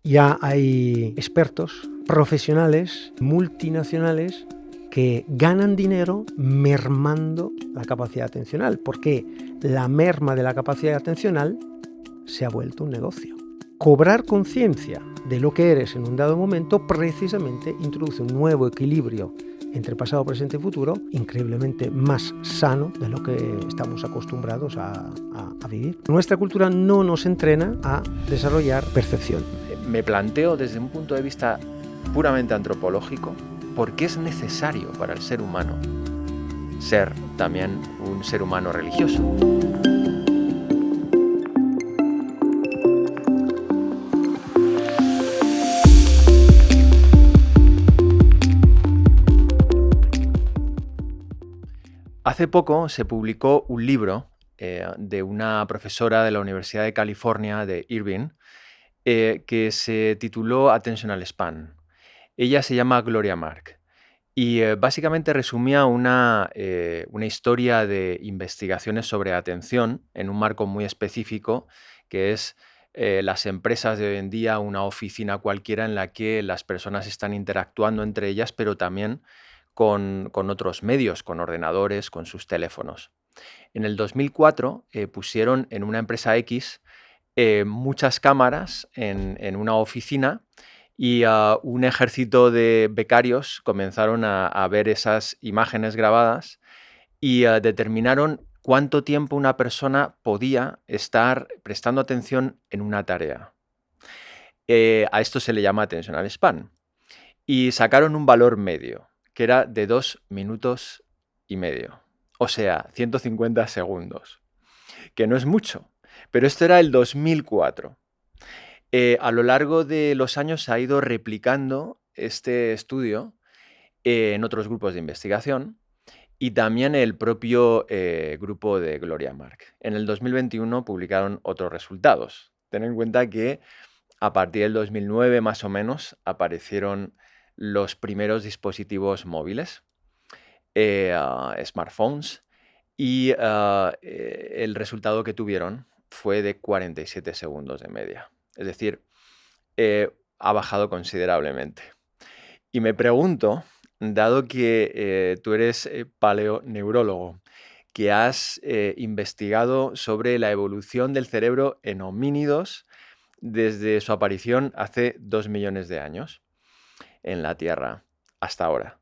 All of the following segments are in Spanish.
Ya hay expertos, profesionales, multinacionales que ganan dinero mermando la capacidad atencional, porque la merma de la capacidad atencional se ha vuelto un negocio. Cobrar conciencia de lo que eres en un dado momento precisamente introduce un nuevo equilibrio entre pasado, presente y futuro, increíblemente más sano de lo que estamos acostumbrados a vivir. Nuestra cultura no nos entrena a desarrollar percepción. Me planteo desde un punto de vista puramente antropológico por qué es necesario para el ser humano ser también un ser humano religioso. Hace poco se publicó un libro de una profesora de la Universidad de California de Irvine que se tituló Attentional Span. Ella se llama Gloria Mark y básicamente resumía una historia de investigaciones sobre atención en un marco muy específico, que es las empresas de hoy en día, una oficina cualquiera en la que las personas están interactuando entre ellas, pero también con otros medios, con ordenadores, con sus teléfonos. En el 2004 pusieron en una empresa X muchas cámaras en una oficina y un ejército de becarios comenzaron a ver esas imágenes grabadas y determinaron cuánto tiempo una persona podía estar prestando atención en una tarea. A esto se le llama attentional span. Y sacaron un valor medio, que era de 2 minutos y medio. O sea, 150 segundos. Que no es mucho, pero esto era el 2004. A lo largo de los años se ha ido replicando este estudio en otros grupos de investigación y también el propio grupo de Gloria Mark. En el 2021 publicaron otros resultados. Ten en cuenta que a partir del 2009 más o menos aparecieron los primeros dispositivos móviles, smartphones, y el resultado que tuvieron fue de 47 segundos de media. Es decir, ha bajado considerablemente. Y me pregunto, dado que tú eres paleoneurólogo, que has investigado sobre la evolución del cerebro en homínidos desde su aparición hace 2 millones de años en la Tierra hasta ahora.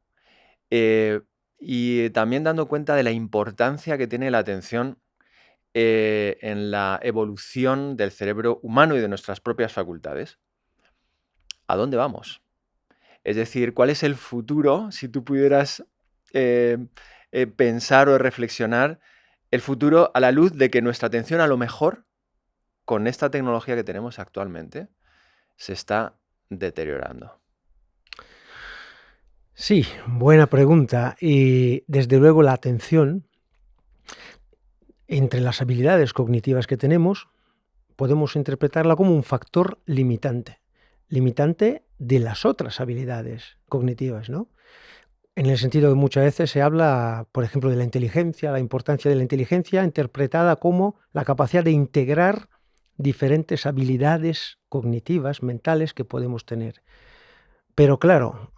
Y también dando cuenta de la importancia que tiene la atención en la evolución del cerebro humano y de nuestras propias facultades. ¿A dónde vamos? Es decir, ¿cuál es el futuro si tú pudieras pensar o reflexionar el futuro a la luz de que nuestra atención a lo mejor con esta tecnología que tenemos actualmente se está deteriorando? Sí, buena pregunta. Y desde luego la atención, entre las habilidades cognitivas que tenemos, podemos interpretarla como un factor limitante de las otras habilidades cognitivas, ¿no? En el sentido que muchas veces se habla, por ejemplo, de la inteligencia, la importancia de la inteligencia interpretada como la capacidad de integrar diferentes habilidades cognitivas, mentales que podemos tener. Pero claro,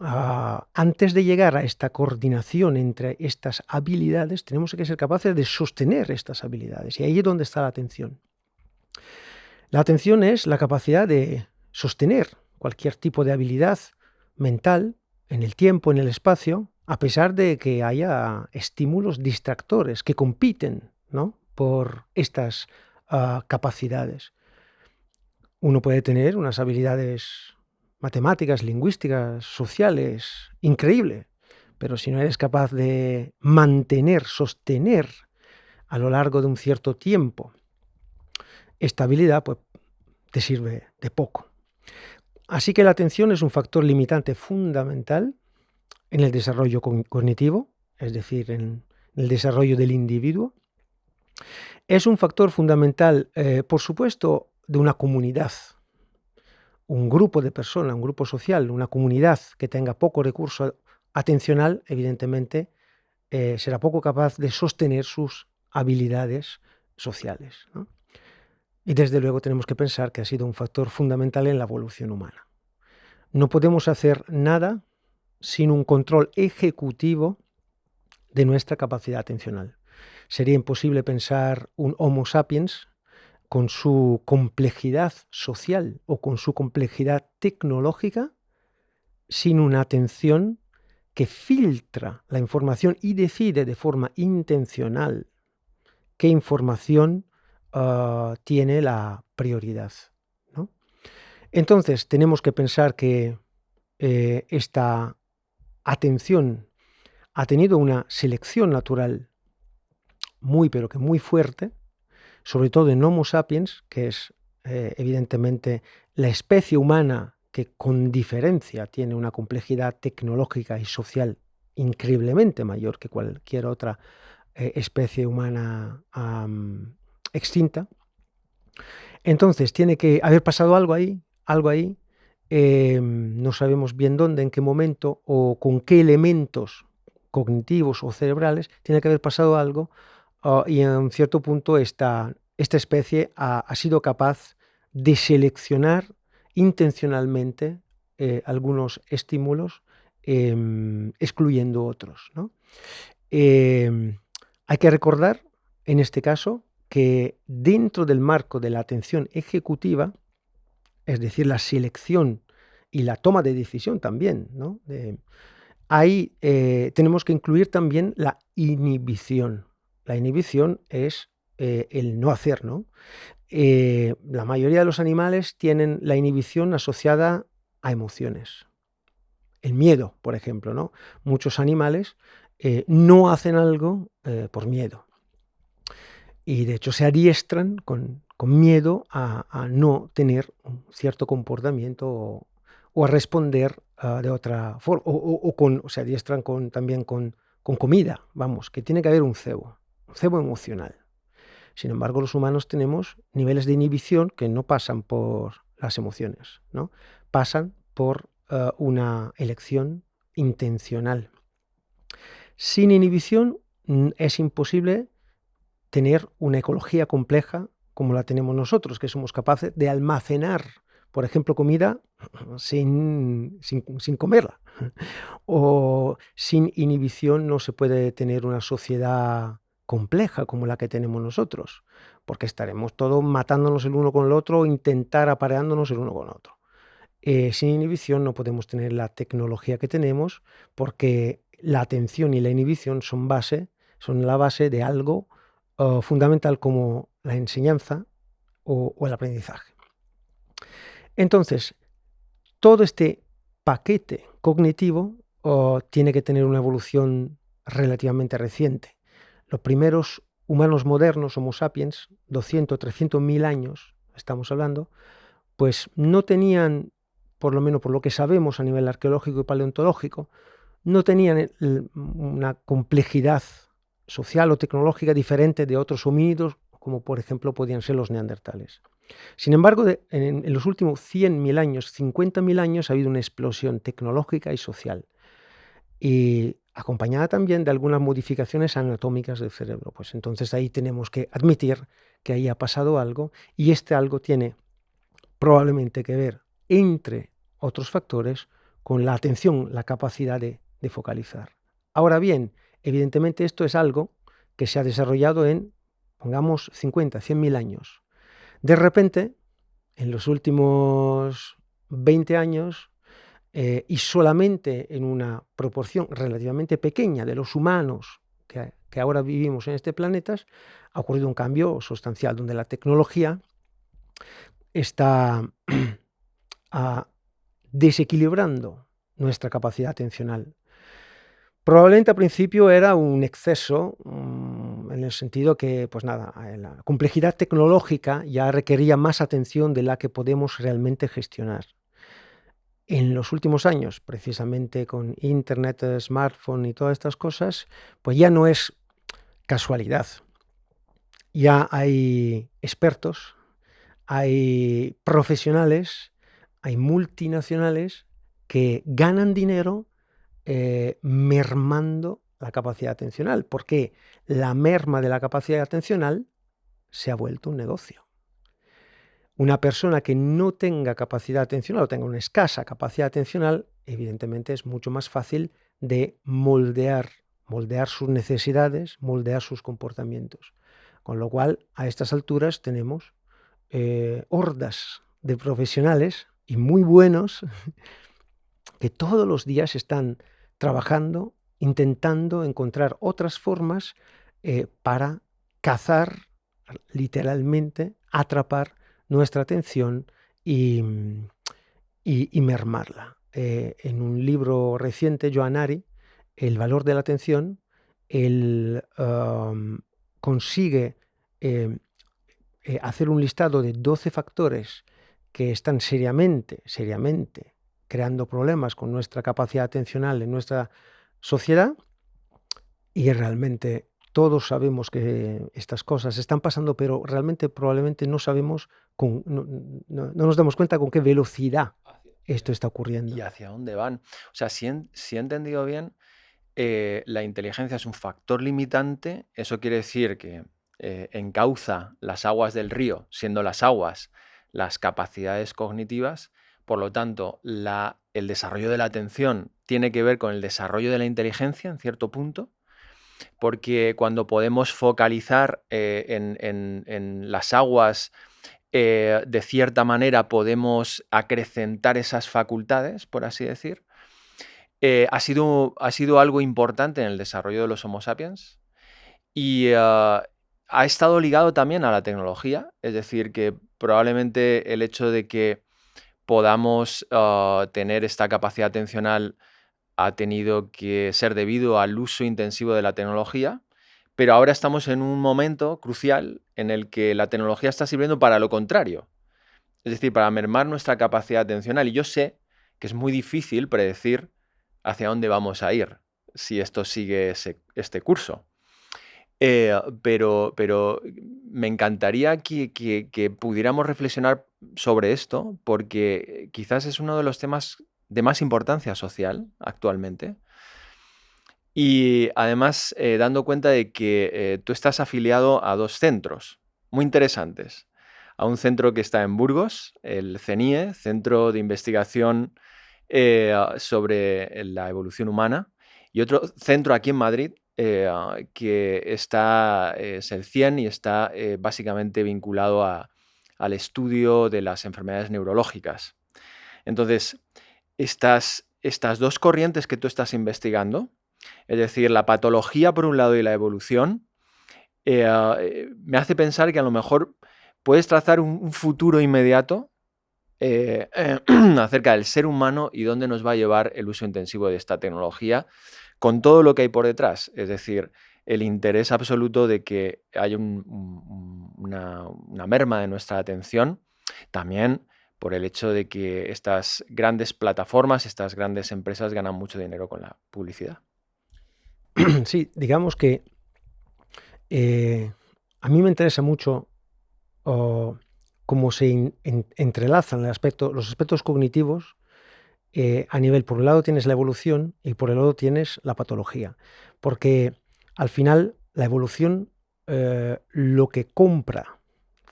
antes de llegar a esta coordinación entre estas habilidades, tenemos que ser capaces de sostener estas habilidades. Y ahí es donde está la atención. La atención es la capacidad de sostener cualquier tipo de habilidad mental en el tiempo, en el espacio, a pesar de que haya estímulos distractores que compiten, ¿no?, por estas capacidades. Uno puede tener unas habilidades matemáticas, lingüísticas, sociales, increíble, pero si no eres capaz de mantener, sostener a lo largo de un cierto tiempo esta habilidad, pues te sirve de poco. Así que la atención es un factor limitante fundamental en el desarrollo cognitivo, es decir, en el desarrollo del individuo. Es un factor fundamental, por supuesto, de una comunidad. Un grupo de personas, un grupo social, una comunidad que tenga poco recurso atencional, evidentemente, será poco capaz de sostener sus habilidades sociales, ¿no? Y desde luego tenemos que pensar que ha sido un factor fundamental en la evolución humana. No podemos hacer nada sin un control ejecutivo de nuestra capacidad atencional. Sería imposible pensar un Homo sapiens con su complejidad social o con su complejidad tecnológica sin una atención que filtra la información y decide de forma intencional qué información tiene la prioridad, ¿no? Entonces, tenemos que pensar que esta atención ha tenido una selección natural muy, pero que muy fuerte, sobre todo en Homo sapiens, que es evidentemente la especie humana que con diferencia tiene una complejidad tecnológica y social increíblemente mayor que cualquier otra especie humana extinta. Entonces tiene que haber pasado algo ahí, no sabemos bien dónde, en qué momento o con qué elementos cognitivos o cerebrales, tiene que haber pasado algo y en un cierto punto esta especie ha sido capaz de seleccionar intencionalmente algunos estímulos, excluyendo otros, ¿no? Hay que recordar, en este caso, que dentro del marco de la atención ejecutiva, es decir, la selección y la toma de decisión también, ¿no? Ahí tenemos que incluir también la inhibición. La inhibición es el no hacer, ¿no? La mayoría de los animales tienen la inhibición asociada a emociones. El miedo, por ejemplo, ¿no? Muchos animales no hacen algo por miedo. Y de hecho se adiestran con miedo a no tener un cierto comportamiento o a responder de otra forma. O se adiestran también con comida, vamos, que tiene que haber un cebo emocional. Sin embargo, los humanos tenemos niveles de inhibición que no pasan por las emociones, ¿no? Pasan por una elección intencional. Sin inhibición es imposible tener una ecología compleja como la tenemos nosotros, que somos capaces de almacenar, por ejemplo, comida sin comerla. O sin inhibición no se puede tener una sociedad compleja como la que tenemos nosotros, porque estaremos todos matándonos el uno con el otro o intentar apareándonos el uno con el otro. Sin inhibición no podemos tener la tecnología que tenemos porque la atención y la inhibición son la base de algo fundamental como la enseñanza o el aprendizaje. Entonces, todo este paquete cognitivo tiene que tener una evolución relativamente reciente. Los primeros humanos modernos, Homo sapiens, 200, 300.000 años, estamos hablando, pues no tenían, por lo menos por lo que sabemos a nivel arqueológico y paleontológico, no tenían una complejidad social o tecnológica diferente de otros homínidos, como por ejemplo podían ser los neandertales. Sin embargo, en los últimos 100.000 años, 50.000 años, ha habido una explosión tecnológica y social, y acompañada también de algunas modificaciones anatómicas del cerebro. Pues entonces ahí tenemos que admitir que ahí ha pasado algo, y este algo tiene probablemente que ver, entre otros factores, con la atención, la capacidad de focalizar. Ahora bien, evidentemente esto es algo que se ha desarrollado en, pongamos, 50, 100.000 años. De repente, en los últimos 20 años, y solamente en una proporción relativamente pequeña de los humanos que ahora vivimos en este planeta, ha ocurrido un cambio sustancial, donde la tecnología está desequilibrando nuestra capacidad atencional. Probablemente al principio era un exceso, en el sentido que, pues nada, la complejidad tecnológica ya requería más atención de la que podemos realmente gestionar. En los últimos años, precisamente con Internet, smartphone y todas estas cosas, pues ya no es casualidad. Ya hay expertos, hay profesionales, hay multinacionales que ganan dinero mermando la capacidad atencional, porque la merma de la capacidad atencional se ha vuelto un negocio. Una persona que no tenga capacidad atencional o tenga una escasa capacidad atencional, evidentemente es mucho más fácil de moldear sus necesidades, moldear sus comportamientos. Con lo cual, a estas alturas tenemos hordas de profesionales y muy buenos que todos los días están trabajando, intentando encontrar otras formas para cazar, literalmente, atrapar nuestra atención y mermarla. En un libro reciente, Joan Ari, El valor de la atención, él consigue hacer un listado de 12 factores que están seriamente creando problemas con nuestra capacidad atencional en nuestra sociedad, y realmente todos sabemos que estas cosas están pasando, pero realmente probablemente no sabemos, no nos damos cuenta con qué velocidad esto está ¿Y ocurriendo. hacia dónde van? O sea, si he entendido bien, la inteligencia es un factor limitante. Eso quiere decir que encauza las aguas del río, siendo las aguas las capacidades cognitivas. Por lo tanto, el desarrollo de la atención tiene que ver con el desarrollo de la inteligencia en cierto punto, porque cuando podemos focalizar en las aguas, de cierta manera podemos acrecentar esas facultades, por así decir. Ha sido algo importante en el desarrollo de los Homo sapiens y ha estado ligado también a la tecnología, es decir, que probablemente el hecho de que podamos tener esta capacidad atencional ha tenido que ser debido al uso intensivo de la tecnología, pero ahora estamos en un momento crucial en el que la tecnología está sirviendo para lo contrario, es decir, para mermar nuestra capacidad atencional. Y yo sé que es muy difícil predecir hacia dónde vamos a ir si esto sigue este curso. Pero me encantaría que pudiéramos reflexionar sobre esto, porque quizás es uno de los temas de más importancia social actualmente. Y además, dando cuenta de que tú estás afiliado a 2 centros muy interesantes. A un centro que está en Burgos, el CENIE, Centro de Investigación sobre la Evolución Humana, y otro centro aquí en Madrid, que es el CIEN y está básicamente vinculado al estudio de las enfermedades neurológicas. Entonces, estas 2 corrientes que tú estás investigando, es decir, la patología por un lado y la evolución, me hace pensar que a lo mejor puedes trazar un futuro inmediato acerca del ser humano y dónde nos va a llevar el uso intensivo de esta tecnología, con todo lo que hay por detrás. Es decir, el interés absoluto de que haya una merma de nuestra atención, también por el hecho de que estas grandes plataformas, estas grandes empresas ganan mucho dinero con la publicidad. Sí, digamos que a mí me interesa mucho cómo se entrelazan los aspectos cognitivos. A nivel, por un lado tienes la evolución y por el otro tienes la patología, porque al final la evolución lo que compra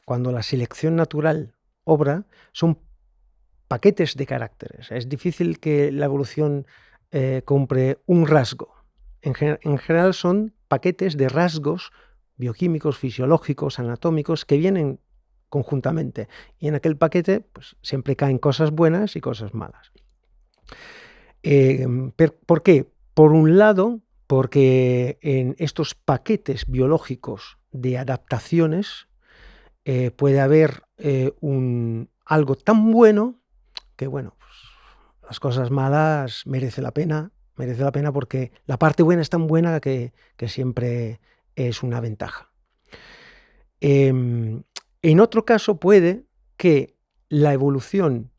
cuando la selección natural obra son paquetes de caracteres. Es difícil que la evolución compre un rasgo. En general son paquetes de rasgos bioquímicos, fisiológicos, anatómicos que vienen conjuntamente, y en aquel paquete pues, siempre caen cosas buenas y cosas malas. ¿Por qué? Por un lado, porque en estos paquetes biológicos de adaptaciones puede haber algo tan bueno que, bueno, pues, las cosas malas merece la pena porque la parte buena es tan buena que siempre es una ventaja. En otro caso puede que la evolución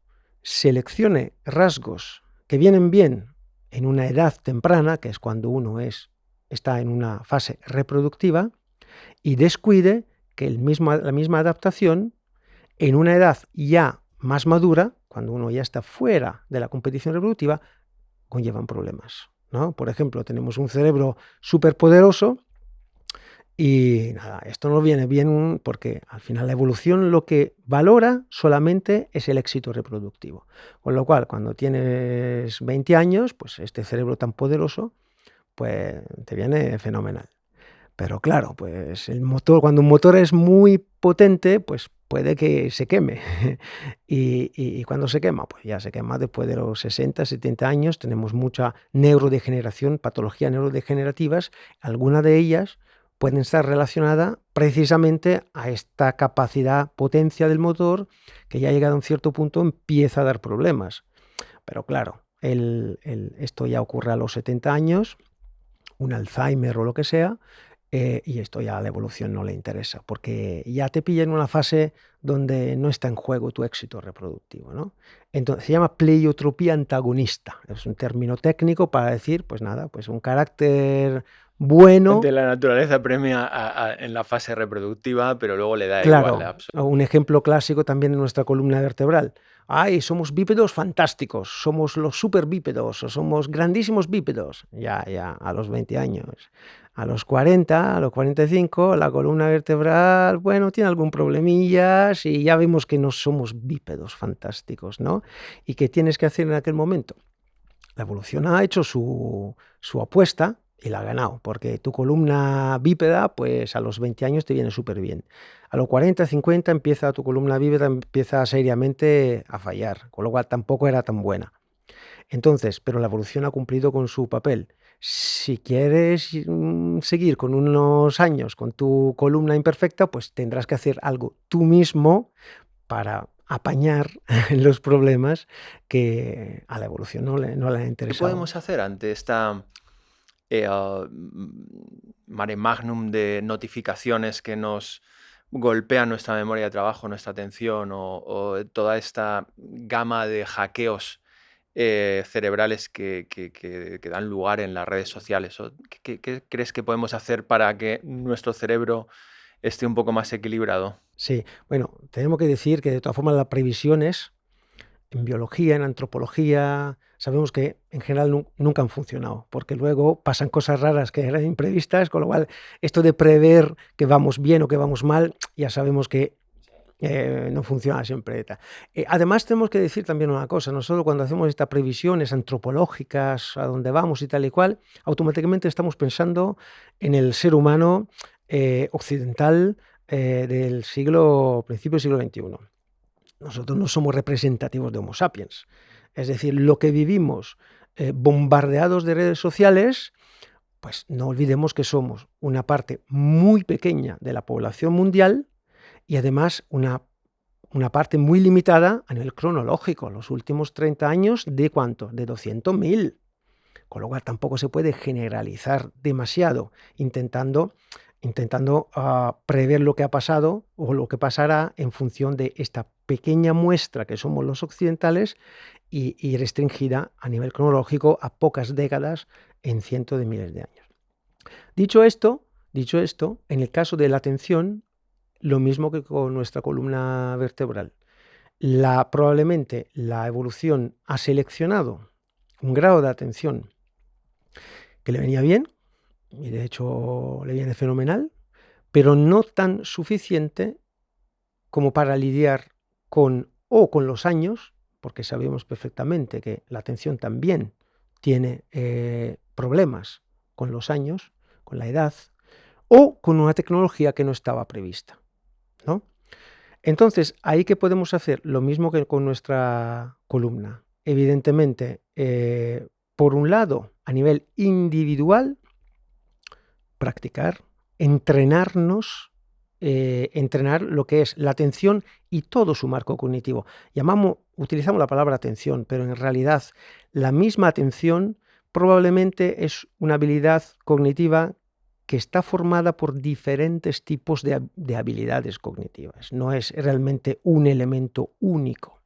seleccione rasgos que vienen bien en una edad temprana, que es cuando uno está en una fase reproductiva, y descuide que la misma adaptación en una edad ya más madura, cuando uno ya está fuera de la competición reproductiva, conllevan problemas, ¿no? Por ejemplo, tenemos un cerebro superpoderoso Y nada, esto no viene bien porque al final la evolución lo que valora solamente es el éxito reproductivo. Con lo cual, cuando tienes 20 años, pues este cerebro tan poderoso, pues te viene fenomenal. Pero claro, pues el motor, cuando un motor es muy potente, pues puede que se queme. Y cuando se quema, pues ya se quema después de los 60, 70 años. Tenemos mucha neurodegeneración, patologías neurodegenerativas. Algunas de ellas pueden estar relacionadas precisamente a esta capacidad, potencia del motor, que ya llegado a un cierto punto empieza a dar problemas. Pero claro, esto ya ocurre a los 70 años, un Alzheimer o lo que sea, y esto ya a la evolución no le interesa, porque ya te pilla en una fase donde no está en juego tu éxito reproductivo, ¿no? Entonces, se llama pleiotropía antagonista. Es un término técnico para decir, pues nada, pues un carácter bueno. De la naturaleza premia en la fase reproductiva, pero luego le da igual. Claro, un ejemplo clásico también en nuestra columna vertebral. Ay, somos bípedos fantásticos, somos los superbípedos o somos grandísimos bípedos. Ya, a los 20 años. A los 40, a los 45, la columna vertebral, bueno, tiene algún problemillas y ya vemos que no somos bípedos fantásticos, ¿no? ¿Y qué tienes que hacer en aquel momento? La evolución ha hecho su apuesta y la ha ganado, porque tu columna bípeda, pues a los 20 años te viene súper bien. A los 40, 50 empieza tu columna bípeda, empieza seriamente a fallar, con lo cual tampoco era tan buena. Entonces, pero la evolución ha cumplido con su papel. Si quieres seguir con unos años con tu columna imperfecta, pues tendrás que hacer algo tú mismo para apañar los problemas que a la evolución no le han ¿Qué interesado. podemos hacer ante esta mare magnum de notificaciones que nos golpean nuestra memoria de trabajo, nuestra atención o toda esta gama de hackeos cerebrales que dan lugar en las redes sociales? ¿Qué crees que podemos hacer para que nuestro cerebro esté un poco más equilibrado? Sí, bueno, tenemos que decir que de todas formas las previsiones en biología, en antropología, sabemos que en general nunca han funcionado, porque luego pasan cosas raras que eran imprevistas, con lo cual esto de prever que vamos bien o que vamos mal, ya sabemos que no funciona siempre. Además, tenemos que decir también una cosa, nosotros cuando hacemos estas previsiones antropológicas, a dónde vamos y tal y cual, automáticamente estamos pensando en el ser humano occidental del principio del siglo XXI. Nosotros no somos representativos de Homo sapiens. Es decir, lo que vivimos bombardeados de redes sociales, pues no olvidemos que somos una parte muy pequeña de la población mundial y además una parte muy limitada a nivel cronológico. Los últimos 30 años, ¿de cuánto? De 200.000. Con lo cual tampoco se puede generalizar demasiado intentando prever lo que ha pasado o lo que pasará en función de esta pequeña muestra que somos los occidentales y restringida a nivel cronológico a pocas décadas en cientos de miles de años. Dicho esto, en el caso de la atención, lo mismo que con nuestra columna vertebral. Probablemente la evolución ha seleccionado un grado de atención que le venía bien, y de hecho le viene fenomenal, pero no tan suficiente como para lidiar con los años, porque sabemos perfectamente que la atención también tiene problemas con los años, con la edad, o con una tecnología que no estaba prevista, ¿no? Entonces, ¿ahí qué podemos hacer? Lo mismo que con nuestra columna. Evidentemente, por un lado, a nivel individual, practicar, entrenarnos, entrenar lo que es la atención y todo su marco cognitivo. Utilizamos la palabra atención, pero en realidad la misma atención probablemente es una habilidad cognitiva que está formada por diferentes tipos de habilidades cognitivas. No es realmente un elemento único.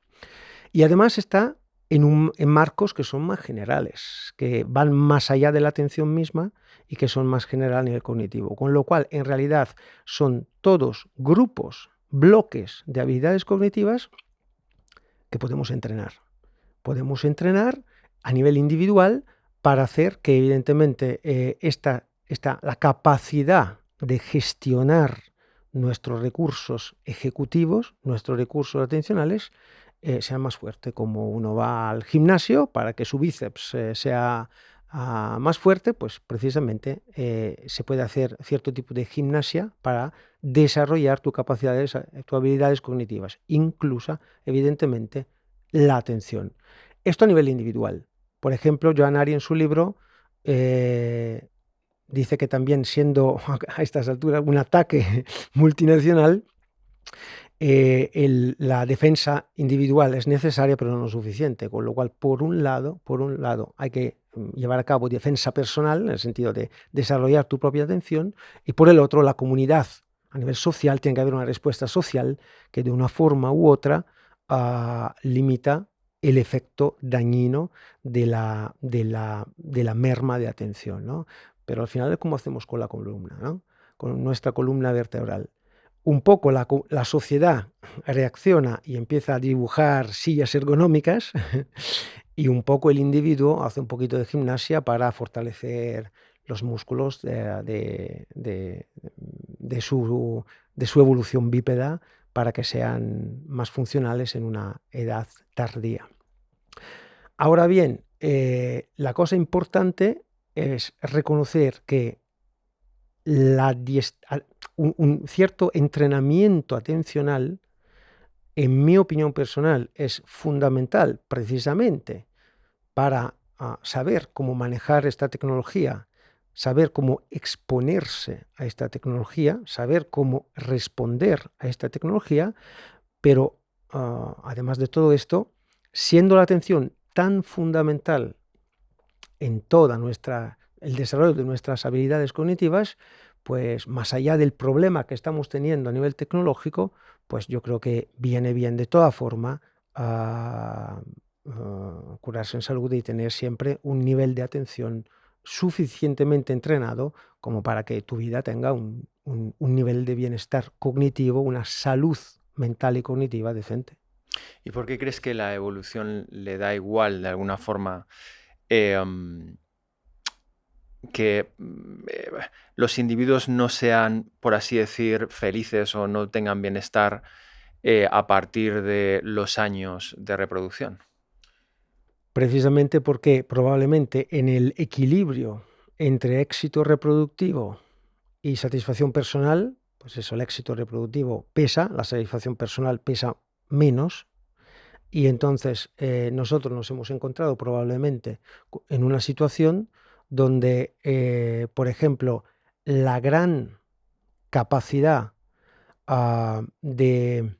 Y además está en marcos que son más generales, que van más allá de la atención misma y que son más general a nivel cognitivo. Con lo cual, en realidad, son todos grupos, bloques de habilidades cognitivas que podemos entrenar. Podemos entrenar a nivel individual para hacer que, evidentemente, la capacidad de gestionar nuestros recursos ejecutivos, nuestros recursos atencionales, sea más fuerte. Como uno va al gimnasio para que su bíceps sea más fuerte, pues precisamente se puede hacer cierto tipo de gimnasia para desarrollar tus capacidades, tus habilidades cognitivas, incluso, evidentemente, la atención. Esto a nivel individual. Por ejemplo, Joan Ari en su libro dice que también siendo a estas alturas un ataque multinacional, la defensa individual es necesaria, pero no suficiente, con lo cual, por un lado, hay que llevar a cabo defensa personal, en el sentido de desarrollar tu propia atención, y por el otro, la comunidad, a nivel social, tiene que haber una respuesta social que de una forma u otra limita el efecto dañino de la merma de atención, ¿no? Pero al final es como hacemos con la columna, ¿no? Con nuestra columna vertebral. Un poco la sociedad reacciona y empieza a dibujar sillas ergonómicas y un poco el individuo hace un poquito de gimnasia para fortalecer los músculos de su evolución bípeda para que sean más funcionales en una edad tardía. Ahora bien, la cosa importante es reconocer que un cierto entrenamiento atencional, en mi opinión personal, es fundamental precisamente para saber cómo manejar esta tecnología, saber cómo exponerse a esta tecnología, saber cómo responder a esta tecnología, pero además de todo esto, siendo la atención tan fundamental en el desarrollo de nuestras habilidades cognitivas, pues más allá del problema que estamos teniendo a nivel tecnológico, pues yo creo que viene bien de toda forma curarse en salud y tener siempre un nivel de atención suficientemente entrenado como para que tu vida tenga un nivel de bienestar cognitivo, una salud mental y cognitiva decente. ¿Y por qué crees que la evolución le da igual, de alguna forma, em, que los individuos no sean, por así decir, felices o no tengan bienestar a partir de los años de reproducción? Precisamente porque probablemente en el equilibrio entre éxito reproductivo y satisfacción personal, pues eso, el éxito reproductivo pesa, la satisfacción personal pesa menos, y entonces nosotros nos hemos encontrado probablemente en una situación donde, por ejemplo, la gran capacidad de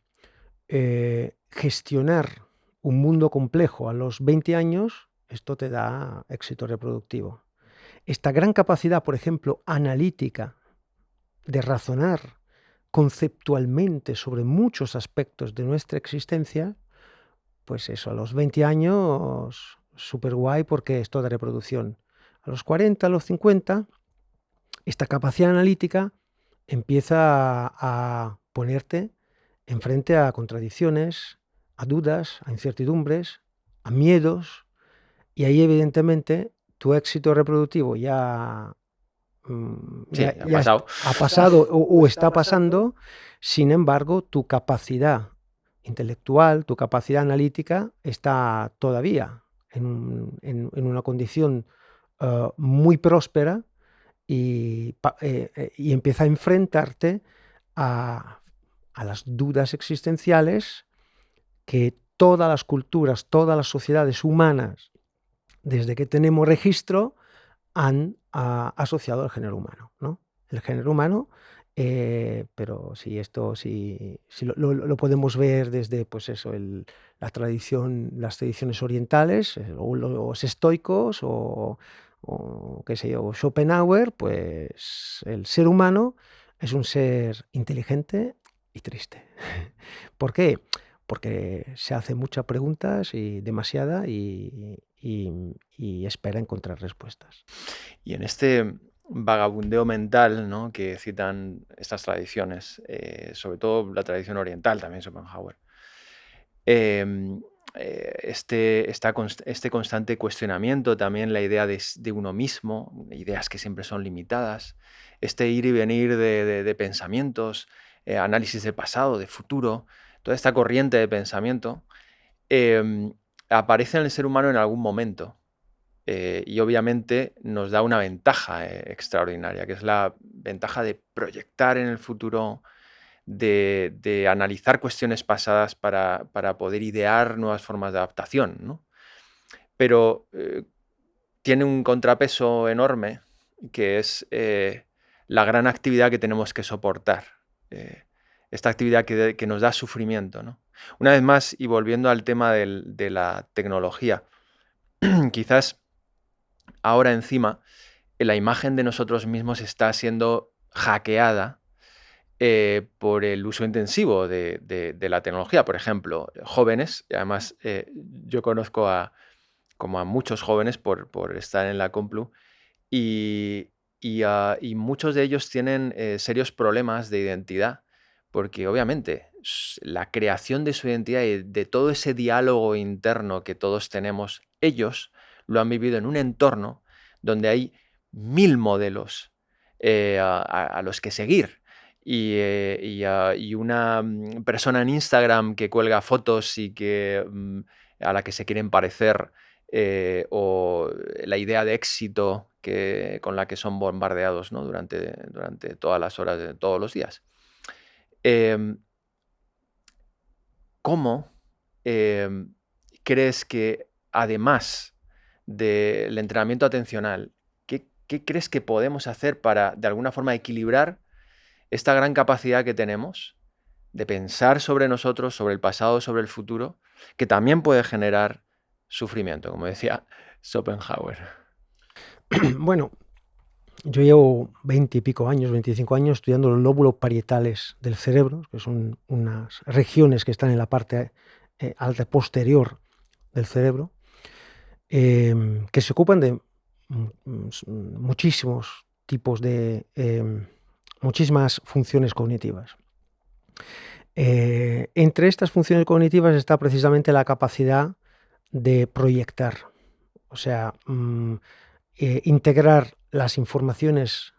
gestionar un mundo complejo a los 20 años, esto te da éxito reproductivo. Esta gran capacidad, por ejemplo, analítica, de razonar conceptualmente sobre muchos aspectos de nuestra existencia, pues eso, a los 20 años, súper guay porque es toda reproducción. A los 40, a los 50, esta capacidad analítica empieza a ponerte enfrente a contradicciones, a dudas, a incertidumbres, a miedos, y ahí evidentemente tu éxito reproductivo ya, Sí, ha pasado. ha pasado o está pasando, sin embargo, tu capacidad intelectual, tu capacidad analítica está todavía en una condición muy próspera y empieza a enfrentarte a las dudas existenciales que todas las culturas, todas las sociedades humanas, desde que tenemos registro, han asociado al género humano, ¿no? El género humano, pero si lo podemos ver desde, pues eso, las tradiciones orientales, o los estoicos, o qué sé yo, Schopenhauer, pues el ser humano es un ser inteligente y triste. ¿Por qué? Porque se hace muchas preguntas y demasiada y espera encontrar respuestas. Y en este vagabundeo mental, ¿no?, que citan estas tradiciones, sobre todo la tradición oriental, también Schopenhauer, este constante cuestionamiento, también la idea de uno mismo, ideas que siempre son limitadas, este ir y venir de pensamientos, análisis de pasado, de futuro, toda esta corriente de pensamiento, em, aparece en el ser humano en algún momento. Y obviamente nos da una ventaja extraordinaria, que es la ventaja de proyectar en el futuro, de analizar cuestiones pasadas para poder idear nuevas formas de adaptación, ¿no? Pero tiene un contrapeso enorme, que es la gran actividad que tenemos que soportar. eh, Esta actividad que nos da sufrimiento, ¿no? Una vez más, y volviendo al tema de la tecnología, quizás ahora encima la imagen de nosotros mismos está siendo hackeada por el uso intensivo de la tecnología. Por ejemplo, jóvenes, y además yo conozco como a muchos jóvenes por estar en la Complu, y, y muchos de ellos tienen serios problemas de identidad, porque obviamente la creación de su identidad y de todo ese diálogo interno que todos tenemos, ellos lo han vivido en un entorno donde hay 1000 modelos a los que seguir. Y una persona en Instagram que cuelga fotos y a la que se quieren parecer, o la idea de éxito con la que son bombardeados, ¿no? durante todas las horas de todos los días. Em, ¿Cómo crees que, además del entrenamiento atencional, qué crees que podemos hacer para, de alguna forma, equilibrar esta gran capacidad que tenemos de pensar sobre nosotros, sobre el pasado, sobre el futuro, que también puede generar sufrimiento, como decía Schopenhauer? Bueno, yo llevo 20 y pico años, 25 años estudiando los lóbulos parietales del cerebro, que son unas regiones que están en la parte alta posterior del cerebro, que se ocupan de muchísimos tipos muchísimas funciones cognitivas. Entre estas funciones cognitivas está precisamente la capacidad de proyectar, o sea, integrar las informaciones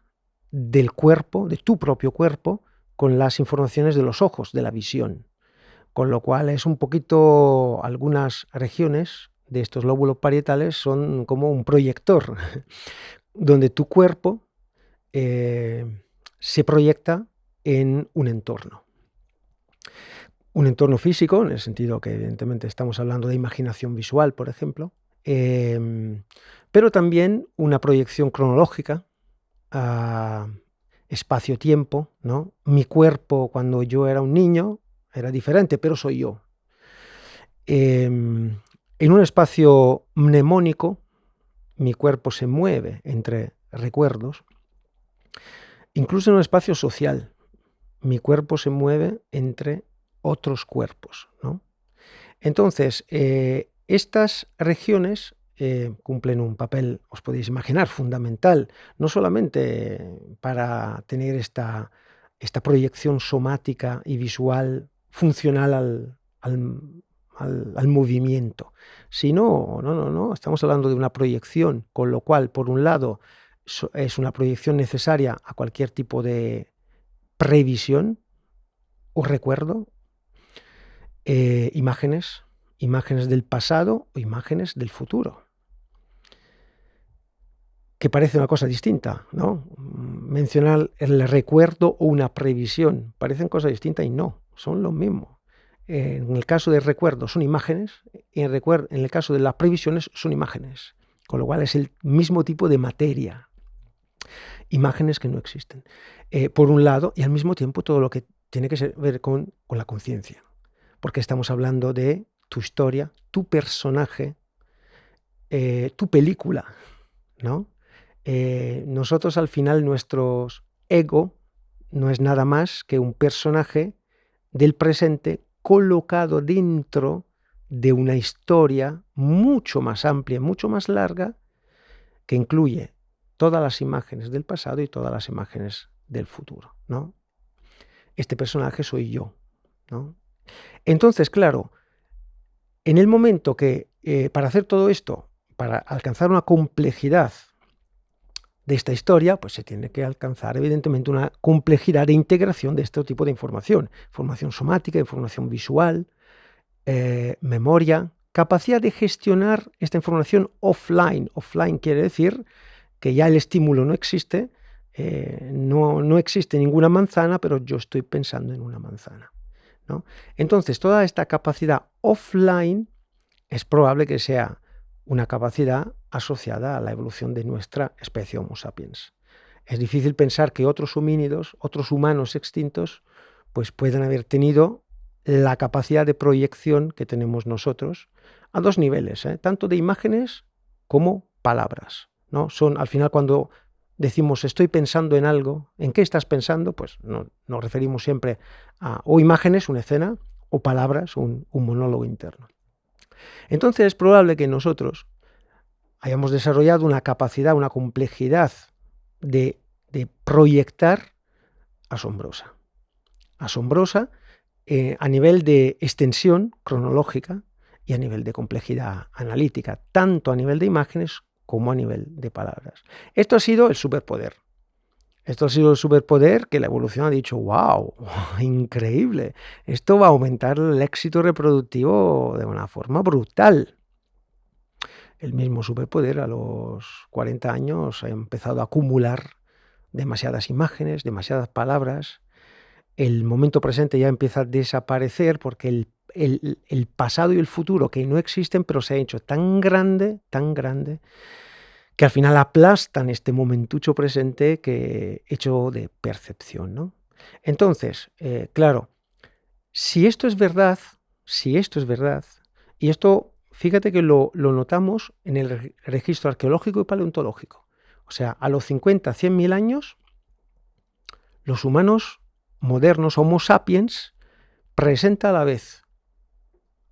del cuerpo, de tu propio cuerpo, con las informaciones de los ojos, de la visión. Con lo cual es un poquito, algunas regiones de estos lóbulos parietales son como un proyector, donde tu cuerpo se proyecta en un entorno. Un entorno físico, en el sentido que evidentemente estamos hablando de imaginación visual, por ejemplo, pero también una proyección cronológica, espacio-tiempo, ¿no? Mi cuerpo cuando yo era un niño era diferente, pero soy yo. En un espacio mnemónico, mi cuerpo se mueve entre recuerdos. Incluso en un espacio social, mi cuerpo se mueve entre otros cuerpos, ¿no? Entonces, estas regiones cumplen un papel, os podéis imaginar, fundamental, no solamente para tener esta proyección somática y visual funcional al movimiento, sino, no, estamos hablando de una proyección, con lo cual, por un lado, es una proyección necesaria a cualquier tipo de previsión o recuerdo, imágenes del pasado o imágenes del futuro. Que parece una cosa distinta, ¿no? Mencionar el recuerdo o una previsión, parecen cosas distintas y no, son lo mismo. En el caso del recuerdo son imágenes, y en el caso de las previsiones son imágenes, con lo cual es el mismo tipo de materia. Imágenes que no existen. Por un lado, y al mismo tiempo todo lo que tiene que ver con la conciencia, porque estamos hablando de tu historia, tu personaje, tu película, ¿no? Nosotros al final nuestro ego no es nada más que un personaje del presente colocado dentro de una historia mucho más amplia, mucho más larga, que incluye todas las imágenes del pasado y todas las imágenes del futuro, ¿no? Este personaje soy yo, ¿no? Entonces, claro, En el momento que para hacer todo esto, para alcanzar una complejidad de esta historia, pues se tiene que alcanzar evidentemente una complejidad de integración de este tipo de información somática, información visual, memoria, capacidad de gestionar esta información offline. Offline quiere decir que ya el estímulo no existe, no existe ninguna manzana, pero yo estoy pensando en una manzana, ¿no? Entonces, toda esta capacidad offline es probable que sea una capacidad asociada a la evolución de nuestra especie Homo sapiens. Es difícil pensar que otros homínidos, otros humanos extintos, pues puedan haber tenido la capacidad de proyección que tenemos nosotros a dos niveles, tanto de imágenes como palabras, ¿no? Son, al final, cuando decimos estoy pensando en algo, ¿en qué estás pensando? Pues nos referimos siempre a o imágenes, una escena, o palabras, un monólogo interno. Entonces es probable que nosotros hayamos desarrollado una capacidad, una complejidad de proyectar asombrosa. Asombrosa a nivel de extensión cronológica y a nivel de complejidad analítica, tanto a nivel de imágenes como a nivel de palabras. Esto ha sido el superpoder. Esto ha sido el superpoder que la evolución ha dicho, wow, increíble, esto va a aumentar el éxito reproductivo de una forma brutal. El mismo superpoder a los 40 años ha empezado a acumular demasiadas imágenes, demasiadas palabras. El momento presente ya empieza a desaparecer porque el pasado y el futuro, que no existen, pero se ha hecho tan grande, que al final aplastan este momentucho presente que hecho de percepción, ¿no? Entonces, claro, si esto es verdad, y esto, fíjate que lo notamos en el registro arqueológico y paleontológico. O sea, a los 50, 100.000 años, los humanos modernos, Homo sapiens, presenta a la vez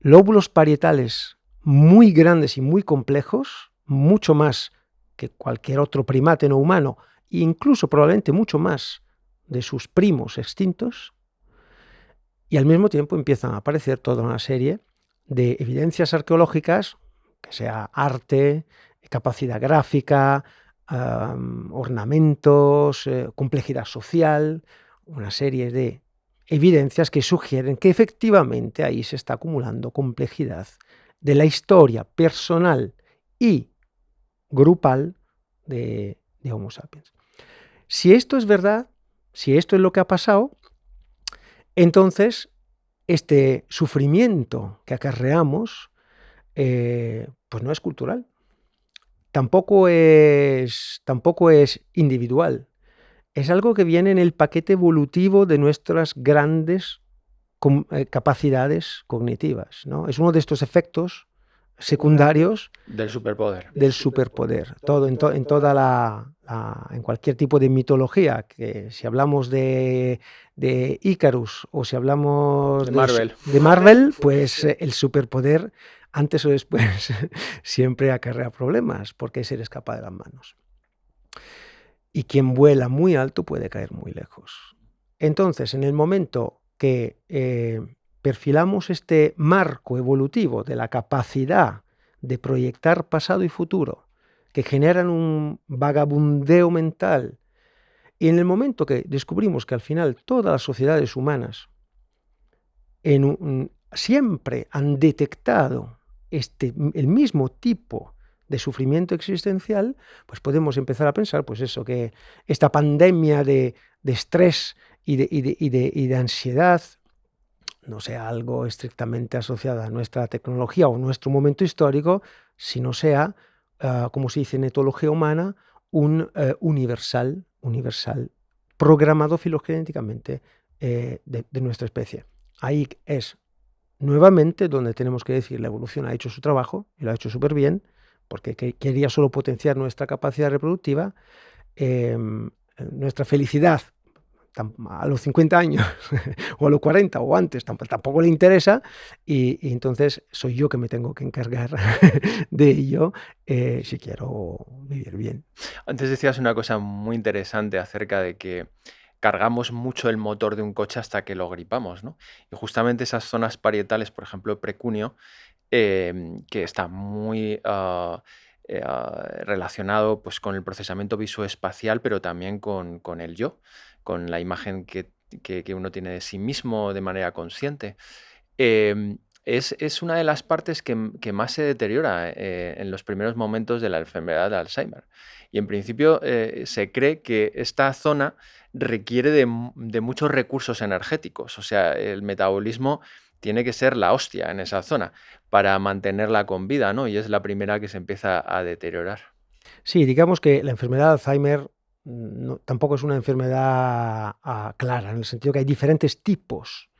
lóbulos parietales muy grandes y muy complejos, mucho más que cualquier otro primate no humano, e incluso probablemente mucho más de sus primos extintos, y al mismo tiempo empiezan a aparecer toda una serie de evidencias arqueológicas, que sea arte, capacidad gráfica, ornamentos, complejidad social, una serie de evidencias que sugieren que efectivamente ahí se está acumulando complejidad de la historia personal y grupal de Homo sapiens. Si esto es verdad, si esto es lo que ha pasado, entonces este sufrimiento que acarreamos pues no es cultural, tampoco es individual, es algo que viene en el paquete evolutivo de nuestras grandes capacidades cognitivas, ¿no? Es uno de estos efectos secundarios Del superpoder. del superpoder. Todo, en cualquier tipo de mitología, que si hablamos de Icarus o si hablamos de Marvel, pues el superpoder antes o después siempre acarrea problemas porque se le escapa de las manos. Y quien vuela muy alto puede caer muy lejos. Entonces, en el momento que perfilamos este marco evolutivo de la capacidad de proyectar pasado y futuro, que generan un vagabundeo mental, y en el momento que descubrimos que al final todas las sociedades humanas siempre han detectado el mismo tipo de sufrimiento existencial, pues podemos empezar a pensar, pues eso, que esta pandemia de estrés y de ansiedad no sea algo estrictamente asociado a nuestra tecnología o nuestro momento histórico, sino sea, como se dice en etología humana, un universal programado filogenéticamente de nuestra especie. Ahí es nuevamente donde tenemos que decir la evolución ha hecho su trabajo y lo ha hecho súper bien, porque quería solo potenciar nuestra capacidad reproductiva, nuestra felicidad a los 50 años o a los 40 o antes tampoco le interesa, y entonces soy yo que me tengo que encargar de ello si quiero vivir bien. Antes decías una cosa muy interesante acerca de que cargamos mucho el motor de un coche hasta que lo gripamos, ¿no? Y justamente esas zonas parietales, por ejemplo, precúneo, que está muy relacionado pues, con el procesamiento visoespacial, pero también con el yo, con la imagen que uno tiene de sí mismo de manera consciente. Es una de las partes que más se deteriora en los primeros momentos de la enfermedad de Alzheimer. Y en principio se cree que esta zona requiere de muchos recursos energéticos. O sea, el metabolismo tiene que ser la hostia en esa zona para mantenerla con vida, ¿no? Y es la primera que se empieza a deteriorar. Sí, digamos que la enfermedad de Alzheimer tampoco es una enfermedad clara, en el sentido que hay diferentes tipos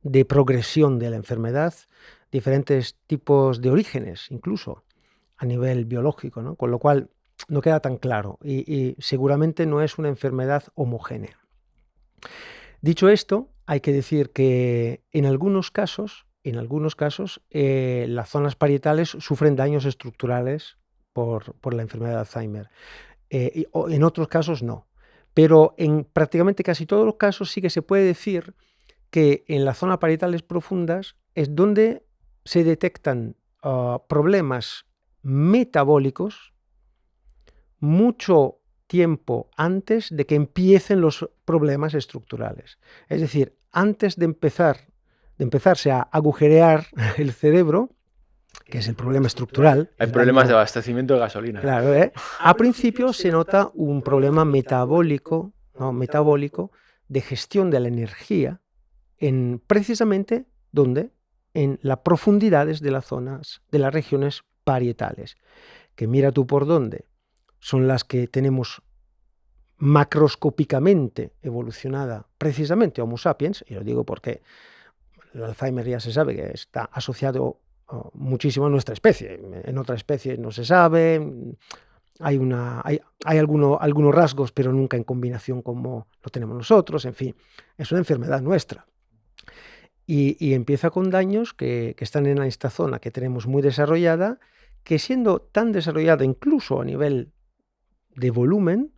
de progresión de la enfermedad, diferentes tipos de orígenes, incluso a nivel biológico, ¿no? Con lo cual no queda tan claro y seguramente no es una enfermedad homogénea. Dicho esto, hay que decir que en algunos casos, las zonas parietales sufren daños estructurales por la enfermedad de Alzheimer, o en otros casos no. Pero en prácticamente casi todos los casos sí que se puede decir que en las zonas parietales profundas es donde se detectan problemas metabólicos mucho tiempo antes de que empiecen los problemas estructurales. Es decir, antes de empezarse a agujerear el cerebro, que es el problema estructural, Hay el problemas de daño, abastecimiento de gasolina. claro, a principio se nota un problema metabólico, ¿no? Metabólico de gestión de la energía precisamente donde en las profundidades de las zonas, de las regiones parietales, que mira tú por dónde, son las que tenemos macroscópicamente evolucionada precisamente Homo sapiens, y lo digo porque el Alzheimer ya se sabe que está asociado muchísimo a nuestra especie, en otra especie no se sabe, hay algunos rasgos, pero nunca en combinación como lo tenemos nosotros, en fin, es una enfermedad nuestra. Y empieza con daños que están en esta zona que tenemos muy desarrollada, que siendo tan desarrollada incluso a nivel de volumen,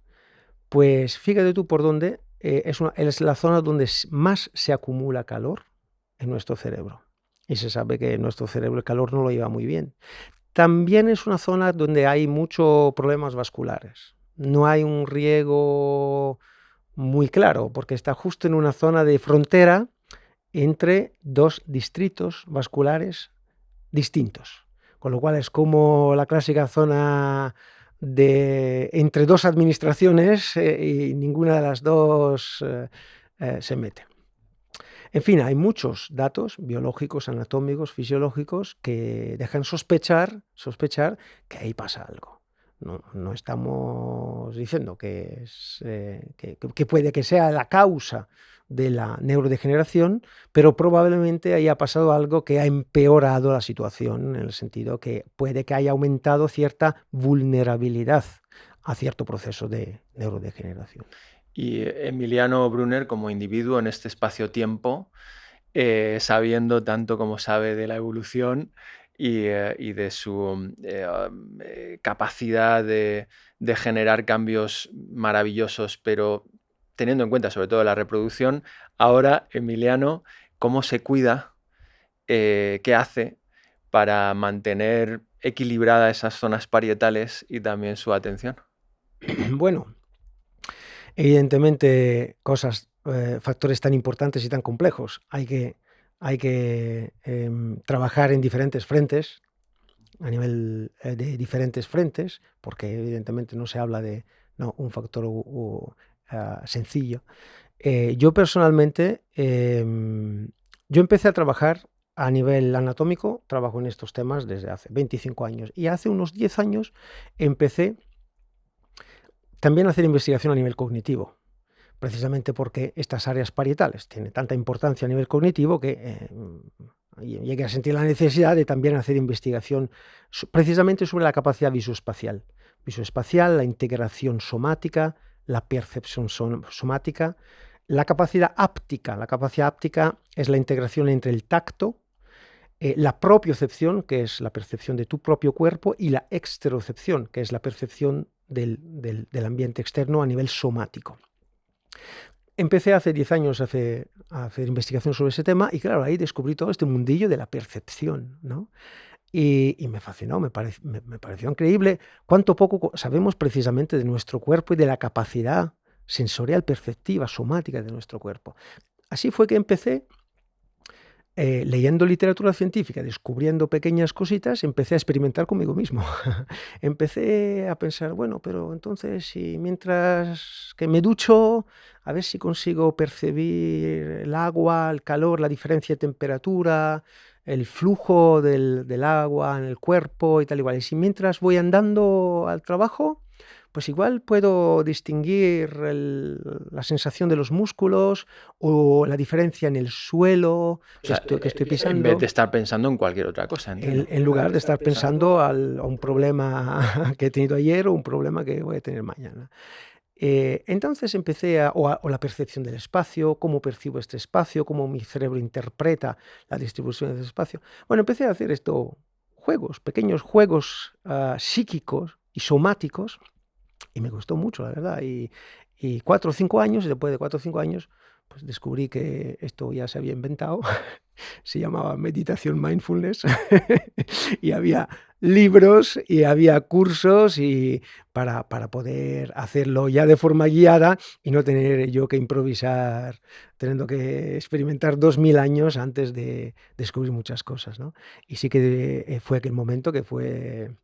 pues fíjate tú por dónde es la zona donde más se acumula calor en nuestro cerebro. Y se sabe que nuestro cerebro el calor no lo lleva muy bien. También es una zona donde hay muchos problemas vasculares. No hay un riego muy claro, porque está justo en una zona de frontera entre dos distritos vasculares distintos. Con lo cual es como la clásica zona entre dos administraciones y ninguna de las dos se mete. En fin, hay muchos datos biológicos, anatómicos, fisiológicos que dejan sospechar que ahí pasa algo. No estamos diciendo que puede que sea la causa de la neurodegeneración, pero probablemente haya pasado algo que ha empeorado la situación, en el sentido que puede que haya aumentado cierta vulnerabilidad a cierto proceso de neurodegeneración. Y Emiliano Brunner, como individuo en este espacio-tiempo, sabiendo tanto como sabe de la evolución y de su capacidad de generar cambios maravillosos, pero teniendo en cuenta sobre todo la reproducción, ahora Emiliano, ¿cómo se cuida? ¿Qué hace para mantener equilibrada esas zonas parietales y también su atención? Bueno, evidentemente factores tan importantes y tan complejos. Hay que trabajar en diferentes frentes, a nivel de diferentes frentes, porque evidentemente no se habla de un factor sencillo. Yo personalmente, yo empecé a trabajar a nivel anatómico, trabajo en estos temas desde hace 25 años y hace unos 10 años empecé también a hacer investigación a nivel cognitivo, precisamente porque estas áreas parietales tienen tanta importancia a nivel cognitivo que llegué a sentir la necesidad de también hacer investigación precisamente sobre la capacidad visoespacial, la integración somática, la percepción somática, la capacidad áptica. La capacidad áptica es la integración entre el tacto, la propiocepción, que es la percepción de tu propio cuerpo, y la exterocepción, que es la percepción del ambiente externo a nivel somático. Empecé hace 10 años a hacer investigación sobre ese tema y claro, ahí descubrí todo este mundillo de la percepción, ¿no? Y me fascinó, me pareció increíble cuánto poco sabemos precisamente de nuestro cuerpo y de la capacidad sensorial, perceptiva, somática de nuestro cuerpo. Así fue que empecé leyendo literatura científica, descubriendo pequeñas cositas, empecé a experimentar conmigo mismo. Empecé a pensar, bueno, pero entonces si mientras que me ducho, a ver si consigo percibir el agua, el calor, la diferencia de temperatura, el flujo del agua en el cuerpo y tal igual. Y si mientras voy andando al trabajo, pues igual puedo distinguir la sensación de los músculos o la diferencia en el suelo O sea, que estoy en vez de pisando, estar pensando en cualquier otra cosa, entiendo. en lugar de estar pensando a un problema que he tenido ayer o un problema que voy a tener mañana. Entonces empecé o la percepción del espacio, cómo percibo este espacio, cómo mi cerebro interpreta la distribución del espacio. Bueno, empecé a hacer pequeños juegos psíquicos y somáticos, y me gustó mucho, la verdad. Y 4 o 5 años, después de 4 o 5 años, pues descubrí que esto ya se había inventado. Se llamaba meditación mindfulness. Y había libros y había cursos para poder hacerlo ya de forma guiada y no tener yo que improvisar, teniendo que experimentar 2000 años antes de descubrir muchas cosas, ¿no? Y sí que fue aquel momento que fue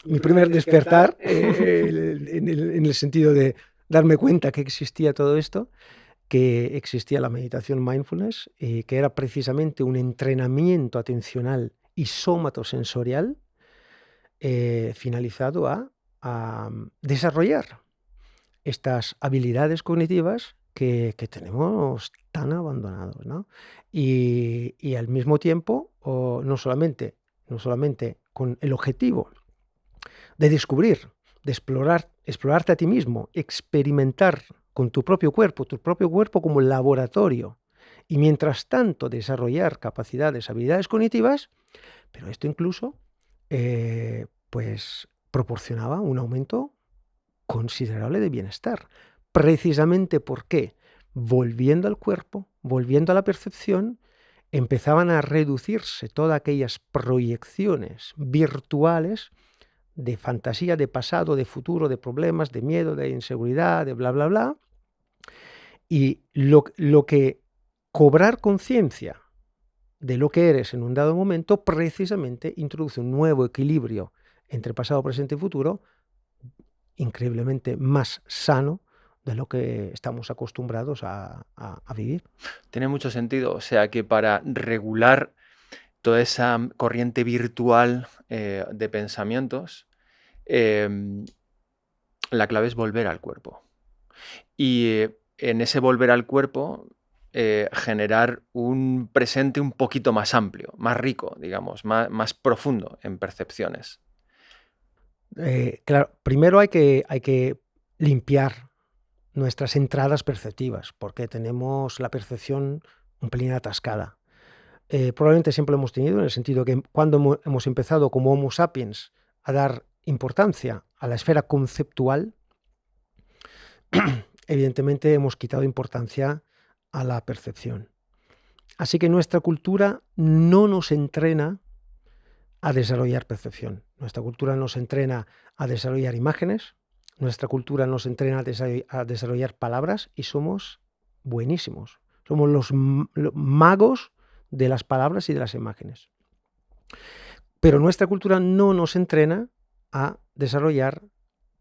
mi primer despertar, en el sentido de darme cuenta que existía todo esto, que existía la meditación mindfulness, que era precisamente un entrenamiento atencional y somatosensorial finalizado a desarrollar estas habilidades cognitivas que tenemos tan abandonados, ¿no? Y al mismo tiempo, no solamente con el objetivo de descubrir, de explorarte a ti mismo, experimentar con tu propio cuerpo como laboratorio, y mientras tanto desarrollar capacidades, habilidades cognitivas, pero esto incluso pues proporcionaba un aumento considerable de bienestar. Precisamente porque, volviendo al cuerpo, volviendo a la percepción, empezaban a reducirse todas aquellas proyecciones virtuales de fantasía, de pasado, de futuro, de problemas, de miedo, de inseguridad, de bla, bla, bla. Y lo que cobrar conciencia de lo que eres en un dado momento precisamente introduce un nuevo equilibrio entre pasado, presente y futuro, increíblemente más sano de lo que estamos acostumbrados a vivir. Tiene mucho sentido. O sea que para regular toda esa corriente virtual de pensamientos, em, la clave es volver al cuerpo. Y en ese volver al cuerpo, generar un presente un poquito más amplio, más rico, digamos, más profundo en percepciones. Claro, primero hay que limpiar nuestras entradas perceptivas, porque tenemos la percepción un pelín atascada. Probablemente siempre lo hemos tenido, en el sentido que cuando hemos empezado como Homo sapiens a dar importancia a la esfera conceptual, evidentemente hemos quitado importancia a la percepción. Así que nuestra cultura no nos entrena a desarrollar percepción. Nuestra cultura nos entrena a desarrollar imágenes, nuestra cultura nos entrena a desarrollar palabras, y somos buenísimos. Somos los magos de las palabras y de las imágenes. Pero nuestra cultura no nos entrena a desarrollar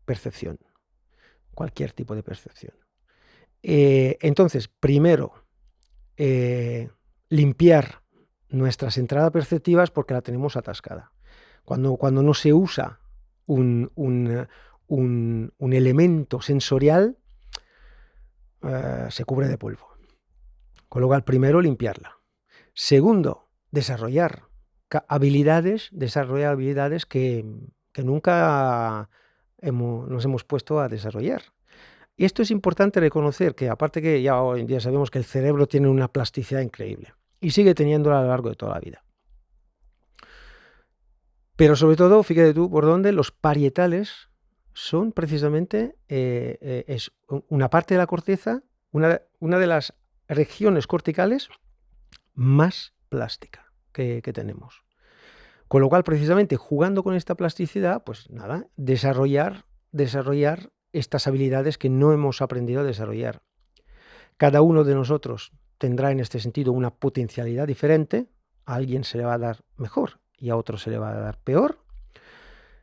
percepción, cualquier tipo de percepción. Entonces, primero, limpiar nuestras entradas perceptivas, porque la tenemos atascada. Cuando no se usa un elemento sensorial, se cubre de polvo. Con lo cual, primero, limpiarla. Segundo, desarrollar habilidades que nunca nos hemos puesto a desarrollar. Y esto es importante reconocer, que aparte que ya hoy en día sabemos que el cerebro tiene una plasticidad increíble y sigue teniéndola a lo largo de toda la vida. Pero sobre todo, fíjate tú por dónde, los parietales son precisamente es una parte de la corteza, una de las regiones corticales más plástica que tenemos. Con lo cual, precisamente, jugando con esta plasticidad, pues nada, desarrollar estas habilidades que no hemos aprendido a desarrollar. Cada uno de nosotros tendrá en este sentido una potencialidad diferente. A alguien se le va a dar mejor y a otro se le va a dar peor.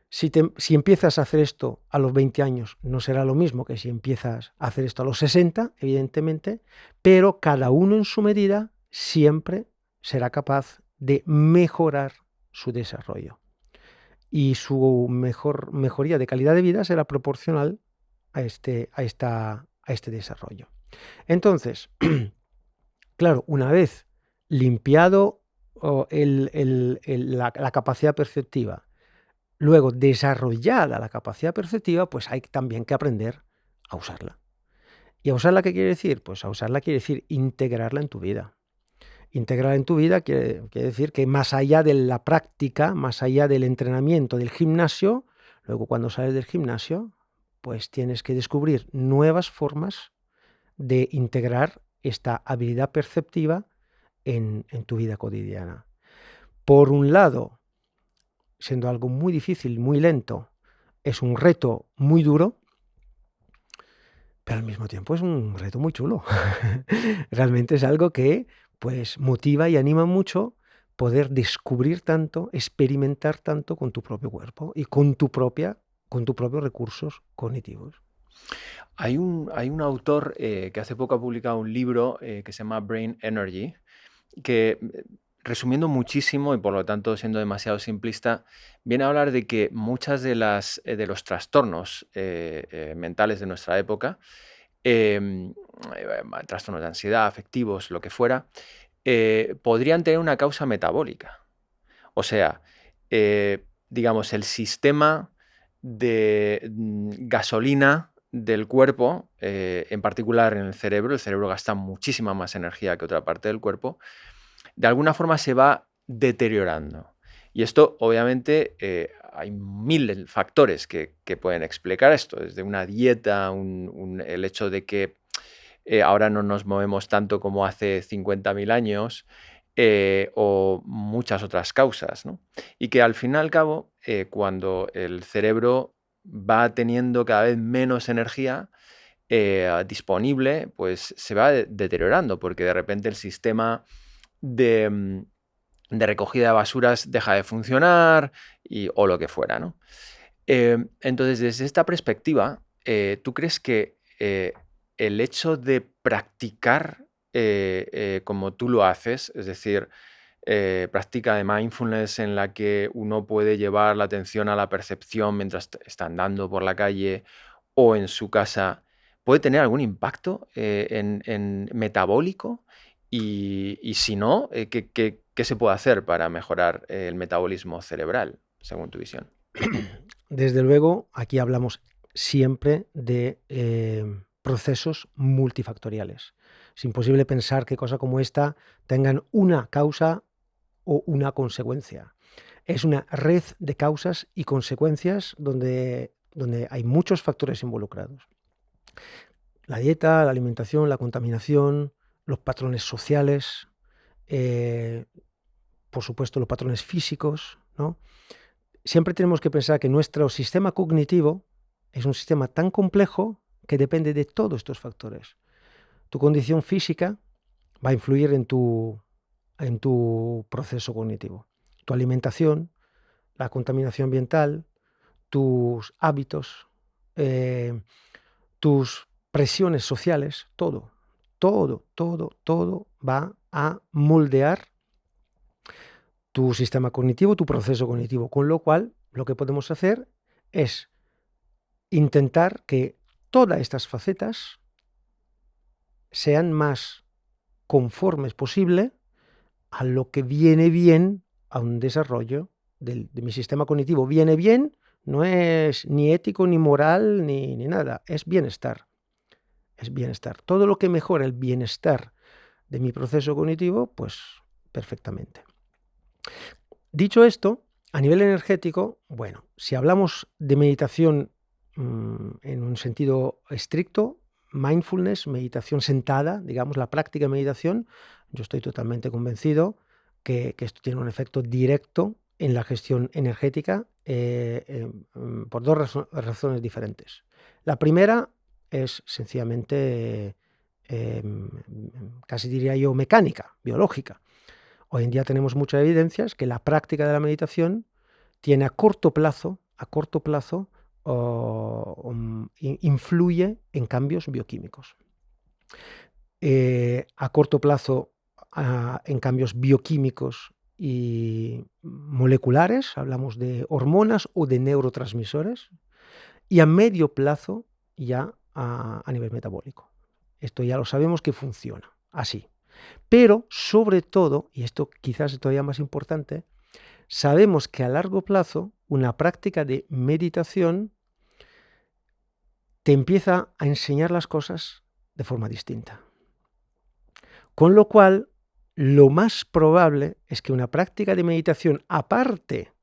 Si empiezas a hacer esto a los 20 años, no será lo mismo que si empiezas a hacer esto a los 60, evidentemente, pero cada uno en su medida siempre será capaz de mejorar su desarrollo. Y su mejoría de calidad de vida será proporcional a este desarrollo. Entonces, claro, una vez limpiado la capacidad perceptiva, luego desarrollada la capacidad perceptiva, pues hay también que aprender a usarla. ¿Y a usarla qué quiere decir? Pues a usarla quiere decir integrarla en tu vida. Integrarla en tu vida quiere decir que más allá de la práctica, más allá del entrenamiento del gimnasio, luego cuando sales del gimnasio, pues tienes que descubrir nuevas formas de integrar esta habilidad perceptiva en tu vida cotidiana. Por un lado, siendo algo muy difícil, muy lento, es un reto muy duro, pero al mismo tiempo es un reto muy chulo. Realmente es algo que pues motiva y anima mucho poder descubrir tanto, experimentar tanto con tu propio cuerpo y con tus propios recursos cognitivos. Hay un autor que hace poco ha publicado un libro que se llama Brain Energy, que resumiendo muchísimo y por lo tanto siendo demasiado simplista, viene a hablar de que muchas de los trastornos mentales de nuestra época, trastornos de ansiedad, afectivos, lo que fuera, podrían tener una causa metabólica. O sea, digamos, el sistema de gasolina del cuerpo, en particular en el cerebro gasta muchísima más energía que otra parte del cuerpo, de alguna forma se va deteriorando. Y esto, obviamente, hay mil factores que pueden explicar esto, desde una dieta, el hecho de que ahora no nos movemos tanto como hace 50.000 años, o muchas otras causas, ¿no? Y que al fin y al cabo, cuando el cerebro va teniendo cada vez menos energía disponible, pues se va deteriorando, porque de repente el sistema de recogida de basuras deja de funcionar o lo que fuera, ¿no? Entonces, desde esta perspectiva, ¿tú crees que el hecho de practicar como tú lo haces, es decir, práctica de mindfulness en la que uno puede llevar la atención a la percepción mientras está andando por la calle o en su casa, puede tener algún impacto en metabólico? Y si no, ¿qué se puede hacer para mejorar el metabolismo cerebral, según tu visión? Desde luego, aquí hablamos siempre de procesos multifactoriales. Es imposible pensar que cosas como esta tengan una causa o una consecuencia. Es una red de causas y consecuencias donde hay muchos factores involucrados. La dieta, la alimentación, la contaminación, los patrones sociales, por supuesto los patrones físicos, ¿no? Siempre tenemos que pensar que nuestro sistema cognitivo es un sistema tan complejo que depende de todos estos factores. Tu condición física va a influir en tu proceso cognitivo. Tu alimentación, la contaminación ambiental, tus hábitos, tus presiones sociales, todo va a moldear tu sistema cognitivo, tu proceso cognitivo, con lo cual lo que podemos hacer es intentar que todas estas facetas sean más conformes posible a lo que viene bien a un desarrollo de mi sistema cognitivo. Viene bien, no es ni ético, ni moral, ni nada, es bienestar. Es bienestar. Todo lo que mejora el bienestar de mi proceso cognitivo, pues perfectamente. Dicho esto, a nivel energético, bueno, si hablamos de meditación en un sentido estricto, mindfulness, meditación sentada, digamos, la práctica de meditación, yo estoy totalmente convencido que esto tiene un efecto directo en la gestión energética por dos razones diferentes. La primera es sencillamente, casi diría yo, mecánica, biológica. Hoy en día tenemos muchas evidencias que la práctica de la meditación tiene a corto plazo, influye en cambios bioquímicos. A corto plazo, en cambios bioquímicos y moleculares, hablamos de hormonas o de neurotransmisores, y a medio plazo ya a nivel metabólico. Esto ya lo sabemos que funciona así. Pero sobre todo, y esto quizás es todavía más importante, sabemos que a largo plazo una práctica de meditación te empieza a enseñar las cosas de forma distinta. Con lo cual, lo más probable es que una práctica de meditación, aparte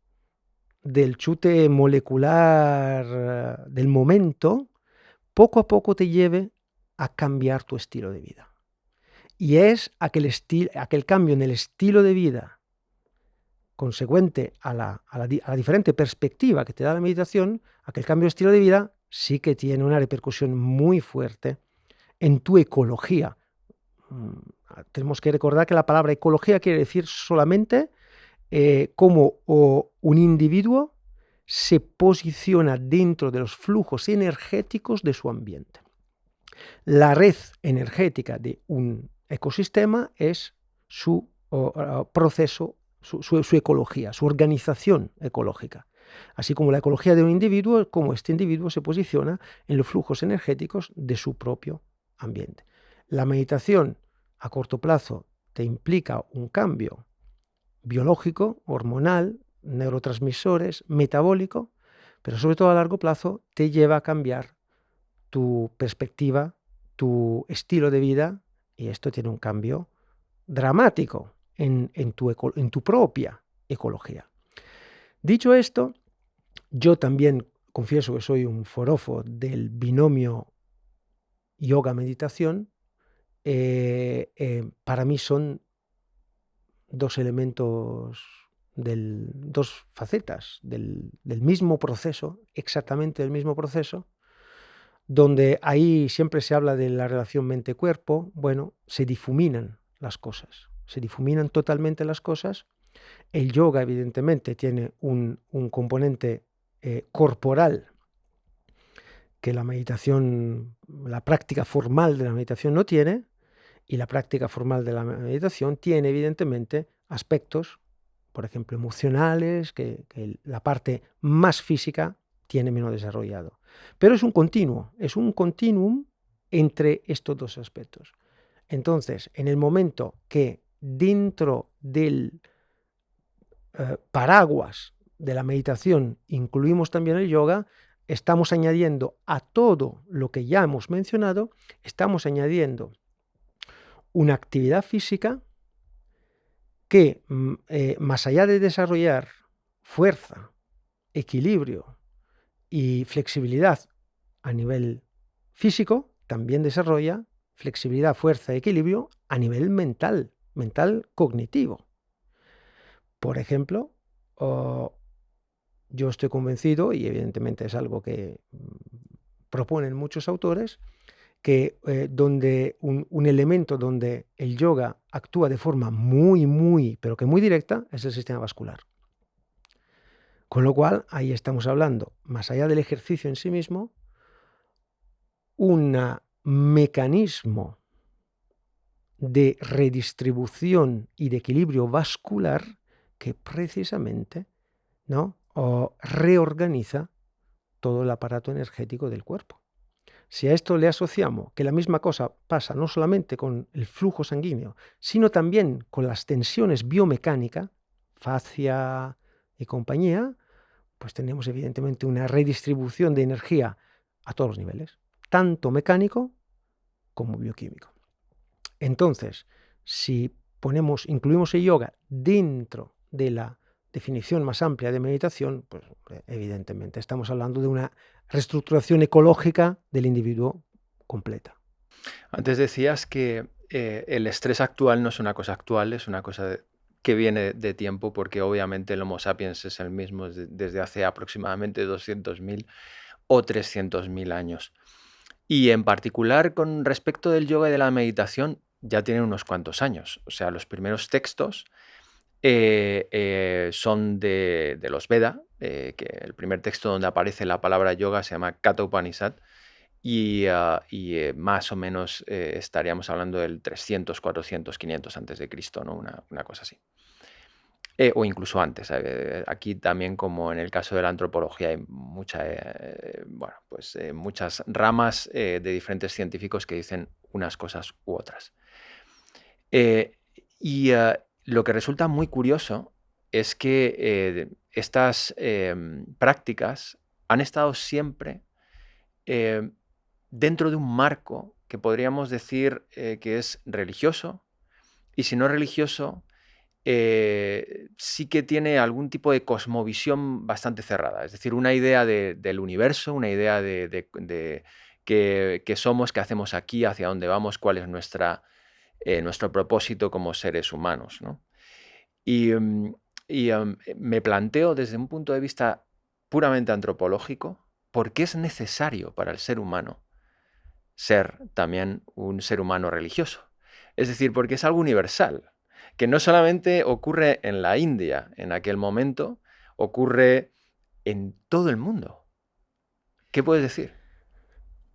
del chute molecular del momento, poco a poco te lleve a cambiar tu estilo de vida. Y es aquel cambio en el estilo de vida consecuente a la diferente perspectiva que te da la meditación, aquel cambio de estilo de vida sí que tiene una repercusión muy fuerte en tu ecología. Tenemos que recordar que la palabra ecología quiere decir solamente cómo un individuo se posiciona dentro de los flujos energéticos de su ambiente. La red energética de un ecosistema es su proceso, su ecología, su organización ecológica. Así como la ecología de un individuo, cómo este individuo se posiciona en los flujos energéticos de su propio ambiente. La meditación a corto plazo te implica un cambio biológico, hormonal, neurotransmisores, metabólico, pero sobre todo a largo plazo te lleva a cambiar tu perspectiva, tu estilo de vida, y esto tiene un cambio dramático en tu propia ecología. Dicho esto, yo también confieso que soy un forofo del binomio yoga-meditación. Para mí son dos elementos, dos facetas del mismo proceso, exactamente del mismo proceso, donde ahí siempre se habla de la relación mente-cuerpo. Bueno, se difuminan las cosas, se difuminan totalmente las cosas. El yoga, evidentemente, tiene un componente corporal que la meditación, la práctica formal de la meditación no tiene, y la práctica formal de la meditación tiene, evidentemente, aspectos, por ejemplo, emocionales, que la parte más física tiene menos desarrollado. Pero es un continuum entre estos dos aspectos. Entonces, en el momento que dentro del paraguas de la meditación incluimos también el yoga, estamos añadiendo a todo lo que ya hemos mencionado, estamos añadiendo una actividad física que, más allá de desarrollar fuerza, equilibrio y flexibilidad a nivel físico, también desarrolla flexibilidad, fuerza y equilibrio a nivel mental cognitivo. Por ejemplo, yo estoy convencido, y evidentemente es algo que proponen muchos autores, que donde un elemento donde el yoga actúa de forma pero que muy directa, es el sistema vascular. Con lo cual, ahí estamos hablando, más allá del ejercicio en sí mismo, un mecanismo de redistribución y de equilibrio vascular que precisamente, ¿no?, reorganiza todo el aparato energético del cuerpo. Si a esto le asociamos que la misma cosa pasa no solamente con el flujo sanguíneo, sino también con las tensiones biomecánicas, fascia y compañía, pues tenemos evidentemente una redistribución de energía a todos los niveles, tanto mecánico como bioquímico. Entonces, si incluimos el yoga dentro de la definición más amplia de meditación, pues evidentemente estamos hablando de una reestructuración ecológica del individuo completa. Antes decías que el estrés actual no es una cosa actual, es una cosa que viene de tiempo, porque obviamente el Homo sapiens es el mismo desde hace aproximadamente 200.000 o 300.000 años. Y en particular con respecto del yoga y de la meditación, ya tienen unos cuantos años. O sea, los primeros textos son de los Veda, que el primer texto donde aparece la palabra yoga se llama Katha Upanishad, y más o menos estaríamos hablando del 300, 400, 500 antes de Cristo, ¿no? Una cosa así. O incluso antes. Aquí también, como en el caso de la antropología, hay muchas ramas de diferentes científicos que dicen unas cosas u otras. Lo que resulta muy curioso es que estas prácticas han estado siempre dentro de un marco que podríamos decir que es religioso, y si no religioso, sí que tiene algún tipo de cosmovisión bastante cerrada, es decir, una idea del universo, una idea de qué somos, qué hacemos aquí, hacia dónde vamos, cuál es nuestro propósito como seres humanos, ¿no? Me planteo desde un punto de vista puramente antropológico, ¿por qué es necesario para el ser humano ser también un ser humano religioso? Es decir, porque es algo universal, que no solamente ocurre en la India en aquel momento, ocurre en todo el mundo. ¿Qué puedes decir?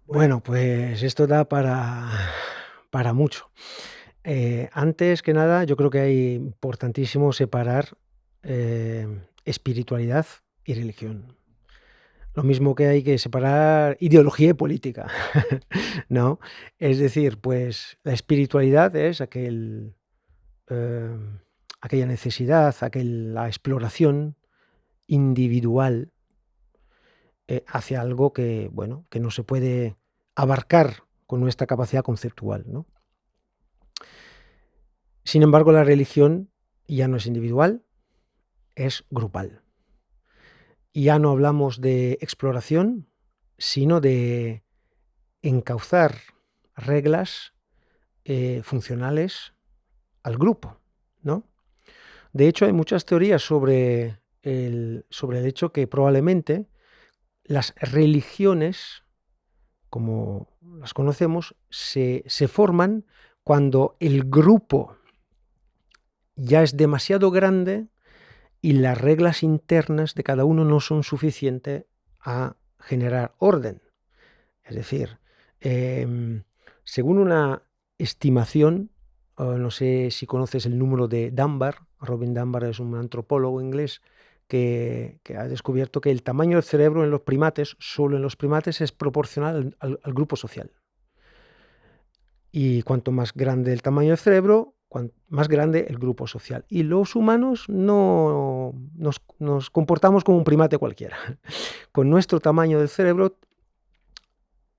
Bueno, pues esto da para mucho. Antes que nada, yo creo que es importantísimo separar espiritualidad y religión. Lo mismo que hay que separar ideología y política, ¿no? Es decir, pues la espiritualidad es aquella necesidad, la exploración individual hacia algo que, bueno, que no se puede abarcar con nuestra capacidad conceptual, ¿no? Sin embargo, la religión ya no es individual, es grupal. Y ya no hablamos de exploración, sino de encauzar reglas funcionales al grupo, ¿no? De hecho, hay muchas teorías sobre el hecho que probablemente las religiones, como las conocemos, se forman cuando el grupo ya es demasiado grande y las reglas internas de cada uno no son suficientes a generar orden. Es decir, según una estimación, no sé si conoces el número de Dunbar. Robin Dunbar es un antropólogo inglés que ha descubierto que el tamaño del cerebro en los primates, solo en los primates, es proporcional al grupo social. Y cuanto más grande el tamaño del cerebro, más grande el grupo social. Y los humanos no nos comportamos como un primate cualquiera. Con nuestro tamaño del cerebro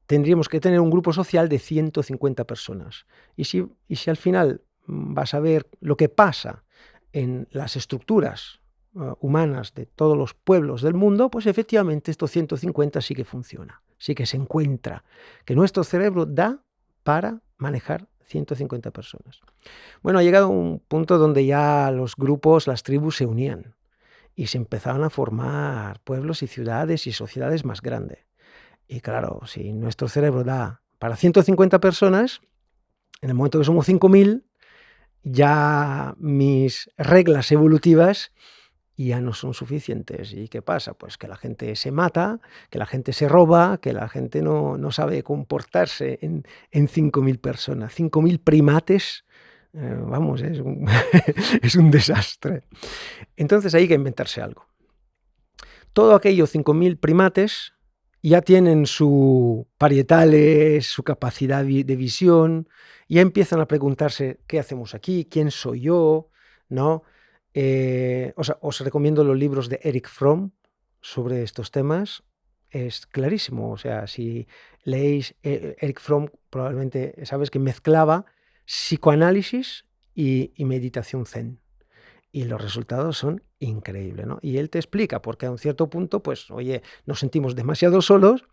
tendríamos que tener un grupo social de 150 personas. Y si al final vas a ver lo que pasa en las estructuras humanas de todos los pueblos del mundo, pues efectivamente estos 150 sí que funciona, sí que se encuentra, que nuestro cerebro da para manejar 150 personas. Bueno, ha llegado un punto donde ya los grupos, las tribus se unían y se empezaron a formar pueblos y ciudades y sociedades más grandes. Y claro, si nuestro cerebro da para 150 personas, en el momento que somos 5.000, ya mis reglas evolutivas ya no son suficientes. ¿Y qué pasa? Pues que la gente se mata, que la gente se roba, que la gente no sabe comportarse en 5.000 personas. 5.000 primates, vamos, es un desastre. Entonces hay que inventarse algo. Todo aquellos 5.000 primates ya tienen su parietales, su capacidad de visión, ya empiezan a preguntarse qué hacemos aquí, quién soy yo, ¿no? Os recomiendo los libros de Erich Fromm sobre estos temas, es clarísimo. O sea, si leéis Erich Fromm, probablemente sabes que mezclaba psicoanálisis y meditación zen. Y los resultados son increíbles, ¿no? Y él te explica por qué a un cierto punto, pues, oye, nos sentimos demasiado solos,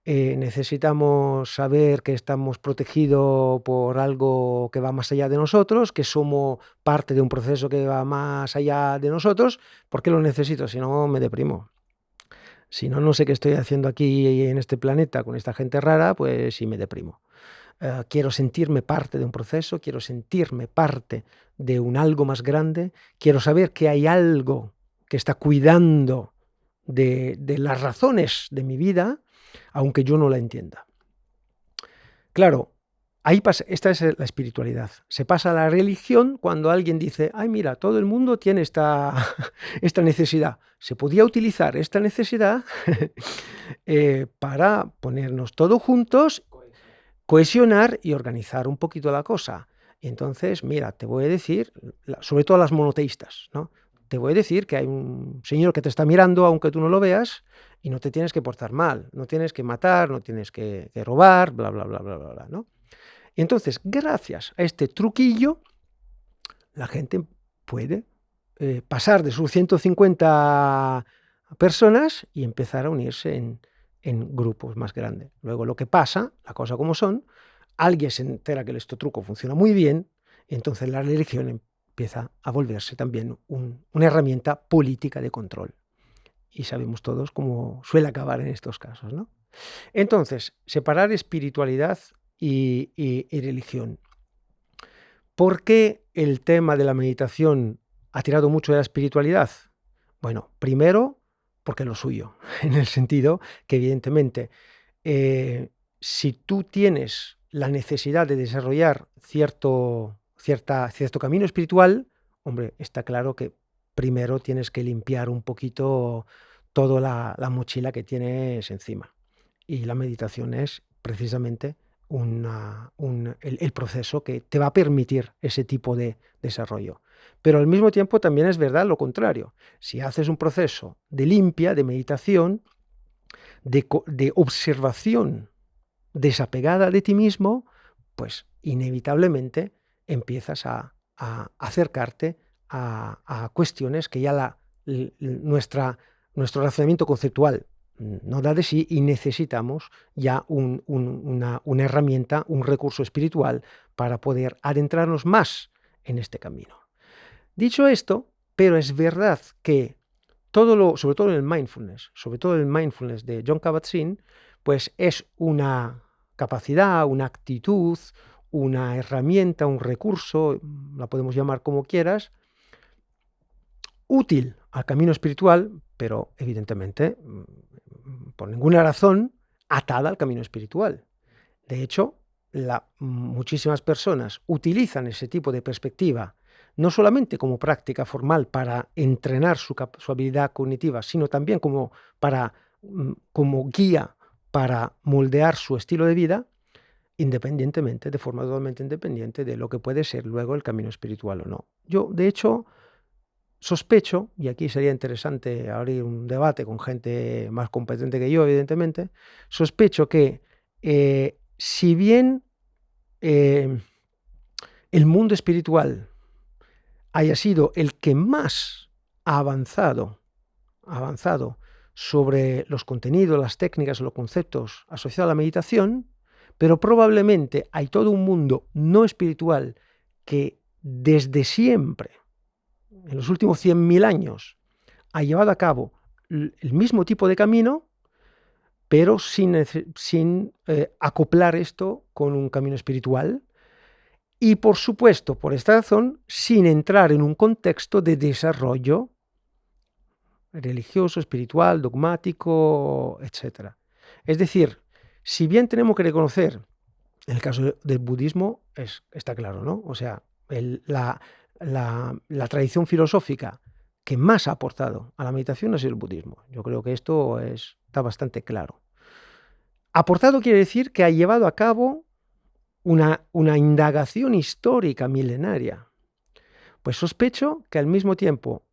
necesitamos saber que estamos protegidos por algo que va más allá de nosotros, que somos parte de un proceso que va más allá de nosotros. ¿Por qué lo necesito? Si no, me deprimo. Si no, no sé qué estoy haciendo aquí en este planeta con esta gente rara, pues sí me deprimo. Quiero sentirme parte de un proceso, quiero sentirme parte de un algo más grande, quiero saber que hay algo que está cuidando de las razones de mi vida, aunque yo no la entienda. Claro, ahí pasa, esta es la espiritualidad. Se pasa a la religión cuando alguien dice, ay, mira, todo el mundo tiene esta, esta necesidad. Se podía utilizar esta necesidad para ponernos todos juntos, cohesionar y organizar un poquito la cosa. Y entonces, mira, te voy a decir, sobre todo a las monoteístas, ¿no? Te voy a decir que hay un señor que te está mirando, aunque tú no lo veas, y no te tienes que portar mal, no tienes que matar, no tienes que robar, bla, bla, bla, bla, bla, bla, ¿no? Y entonces, gracias a este truquillo, la gente puede pasar de sus 150 personas y empezar a unirse en grupos más grandes. Luego lo que pasa, la cosa como son, alguien se entera que este truco funciona muy bien, y entonces la religión empieza a volverse también una herramienta política de control. Y sabemos todos cómo suele acabar en estos casos, ¿no? Entonces, separar espiritualidad y religión. ¿Por qué el tema de la meditación ha tirado mucho de la espiritualidad? Bueno, primero, porque es lo suyo, en el sentido que evidentemente, si tú tienes la necesidad de desarrollar cierto camino espiritual, hombre, está claro que primero tienes que limpiar un poquito toda la mochila que tienes encima. Y la meditación es precisamente el proceso que te va a permitir ese tipo de desarrollo. Pero al mismo tiempo también es verdad lo contrario. Si haces un proceso de limpia, de meditación, de observación desapegada de ti mismo, pues inevitablemente empiezas a acercarte a cuestiones que ya nuestro razonamiento conceptual no da de sí, y necesitamos ya una herramienta, un recurso espiritual para poder adentrarnos más en este camino. Dicho esto, pero es verdad que sobre todo el mindfulness de Jon Kabat-Zinn, pues es una capacidad, una actitud, una herramienta, un recurso, la podemos llamar como quieras, útil al camino espiritual, pero evidentemente, por ninguna razón, atada al camino espiritual. De hecho, muchísimas personas utilizan ese tipo de perspectiva no solamente como práctica formal para entrenar su habilidad cognitiva, sino también como guía para moldear su estilo de vida, independientemente, de forma totalmente independiente de lo que puede ser luego el camino espiritual o no. Yo, de hecho, sospecho, y aquí sería interesante abrir un debate con gente más competente que yo, evidentemente, sospecho que si bien el mundo espiritual haya sido el que más ha avanzado sobre los contenidos, las técnicas, los conceptos asociados a la meditación, pero probablemente hay todo un mundo no espiritual que desde siempre, en los últimos 100.000 años, ha llevado a cabo el mismo tipo de camino, pero sin acoplar esto con un camino espiritual. Y, por supuesto, por esta razón, sin entrar en un contexto de desarrollo religioso, espiritual, dogmático, etc. Es decir, si bien tenemos que reconocer, en el caso del budismo está claro, ¿no? O sea, la tradición filosófica que más ha aportado a la meditación ha sido el budismo. Yo creo que esto está bastante claro. Aportado quiere decir que ha llevado a cabo una indagación histórica milenaria. Pues sospecho que al mismo tiempo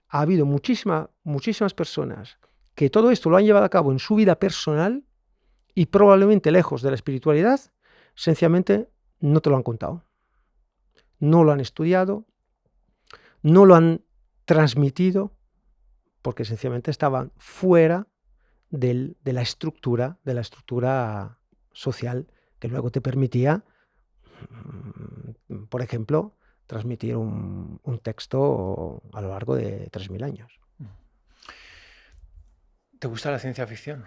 ha habido muchísimas personas que todo esto lo han llevado a cabo en su vida personal y probablemente lejos de la espiritualidad, sencillamente no te lo han contado. No lo han estudiado, no lo han transmitido, porque sencillamente estaban fuera de la estructura social que luego te permitía, por ejemplo, transmitir un texto a lo largo de 3.000 años. ¿Te gusta la ciencia ficción?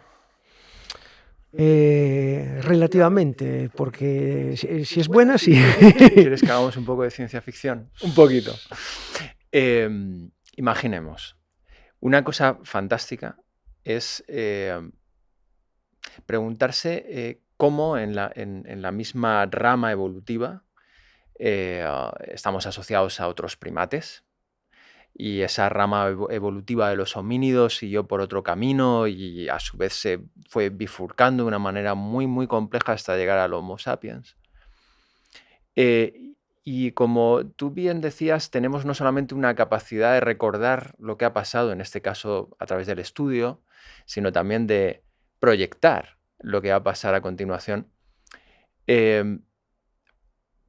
Relativamente, porque si es buena, sí. ¿Quieres que hagamos un poco de ciencia ficción? Un poquito. Imaginemos, una cosa fantástica es preguntarse cómo en la misma rama evolutiva estamos asociados a otros primates, y esa rama evolutiva de los homínidos siguió por otro camino y a su vez se fue bifurcando de una manera muy, muy compleja hasta llegar al Homo sapiens. Y como tú bien decías, tenemos no solamente una capacidad de recordar lo que ha pasado, en este caso a través del estudio, sino también de proyectar lo que va a pasar a continuación.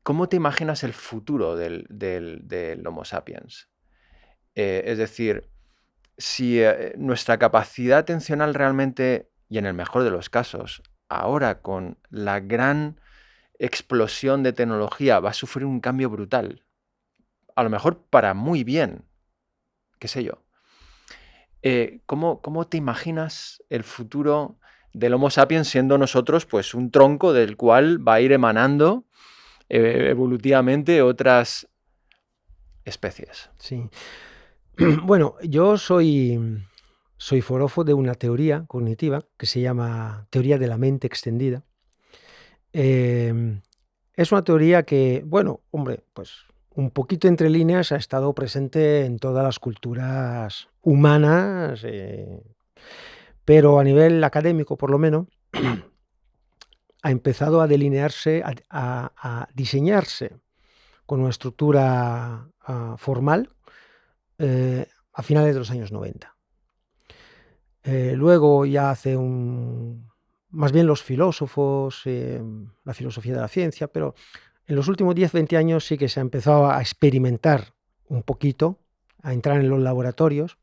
¿Cómo te imaginas el futuro del Homo sapiens? Es decir, si nuestra capacidad atencional realmente, y en el mejor de los casos, ahora con la gran explosión de tecnología va a sufrir un cambio brutal, a lo mejor para muy bien, qué sé yo. ¿Cómo te imaginas el futuro del Homo sapiens siendo nosotros pues un tronco del cual va a ir emanando evolutivamente otras especies? Sí. Bueno, yo soy forofo de una teoría cognitiva que se llama teoría de la mente extendida. Es una teoría que, bueno, hombre, pues un poquito entre líneas ha estado presente en todas las culturas humanas, pero a nivel académico, por lo menos, ha empezado a delinearse, a diseñarse con una estructura formal a finales de los años 90. Luego ya más bien los filósofos, la filosofía de la ciencia, pero en los últimos 10-20 años sí que se ha empezado a experimentar un poquito, a entrar en los laboratorios.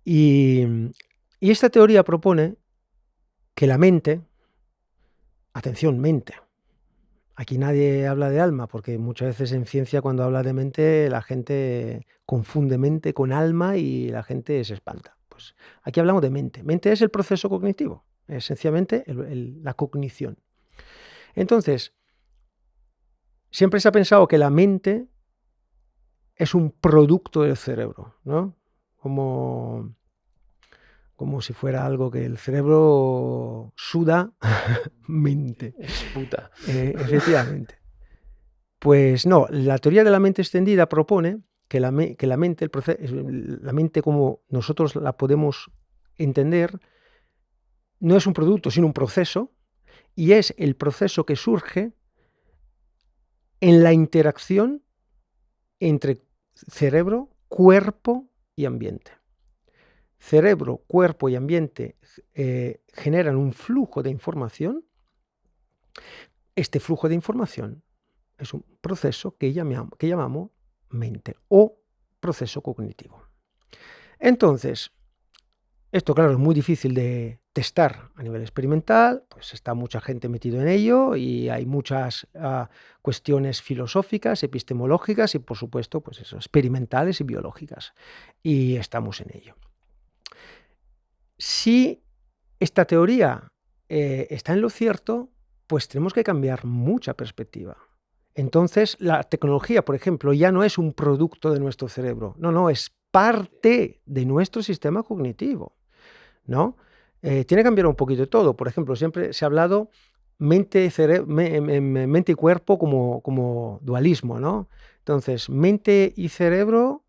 Y esta teoría propone que la mente, atención, mente, aquí nadie habla de alma, porque muchas veces en ciencia cuando habla de mente la gente confunde mente con alma y la gente se espanta. Pues aquí hablamos de mente. Mente es el proceso cognitivo, esencialmente la cognición. Entonces, siempre se ha pensado que la mente es un producto del cerebro, ¿no? Como si fuera algo que el cerebro suda mente. Exputa. Efectivamente. Pues no, la teoría de la mente extendida propone que la mente, la mente como nosotros la podemos entender, no es un producto, sino un proceso, y es el proceso que surge en la interacción entre cerebro, cuerpo y ambiente. Cerebro, cuerpo y ambiente generan un flujo de información. Este flujo de información es un proceso que llamamos mente o proceso cognitivo. Entonces, esto claro es muy difícil de testar a nivel experimental, pues está mucha gente metido en ello y hay muchas cuestiones filosóficas, epistemológicas y por supuesto pues eso, experimentales y biológicas, y estamos en ello. Si esta teoría está en lo cierto, pues tenemos que cambiar mucha perspectiva. Entonces, la tecnología, por ejemplo, ya no es un producto de nuestro cerebro, no, es parte de nuestro sistema cognitivo, ¿no? Tiene que cambiar un poquito todo. Por ejemplo, siempre se ha hablado mente y cuerpo como dualismo, ¿no? Entonces, mente y cerebro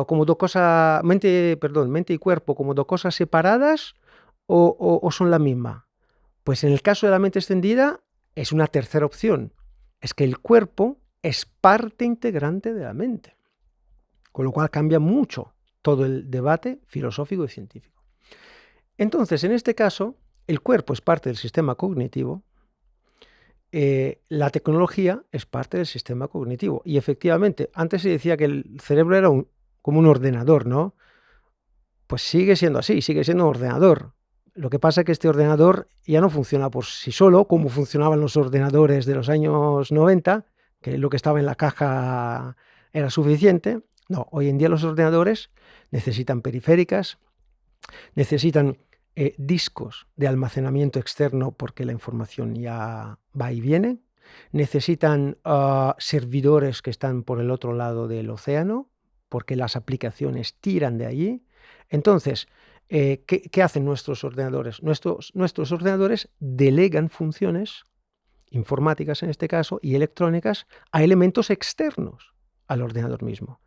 como dos cosas, mente y cuerpo como dos cosas separadas o son la misma. Pues en el caso de la mente extendida es una tercera opción. Es que el cuerpo es parte integrante de la mente, con lo cual cambia mucho todo el debate filosófico y científico. Entonces, en este caso, el cuerpo es parte del sistema cognitivo, la tecnología es parte del sistema cognitivo. Y efectivamente, antes se decía que el cerebro era como un ordenador, ¿no? Pues sigue siendo así, sigue siendo un ordenador. Lo que pasa es que este ordenador ya no funciona por sí solo, como funcionaban los ordenadores de los años 90, que lo que estaba en la caja era suficiente. No, hoy en día los ordenadores necesitan periféricas, necesitan discos de almacenamiento externo porque la información ya va y viene, necesitan servidores que están por el otro lado del océano porque las aplicaciones tiran de allí. Entonces, ¿qué hacen nuestros ordenadores? Nuestros ordenadores delegan funciones informáticas en este caso y electrónicas a elementos externos al ordenador mismo.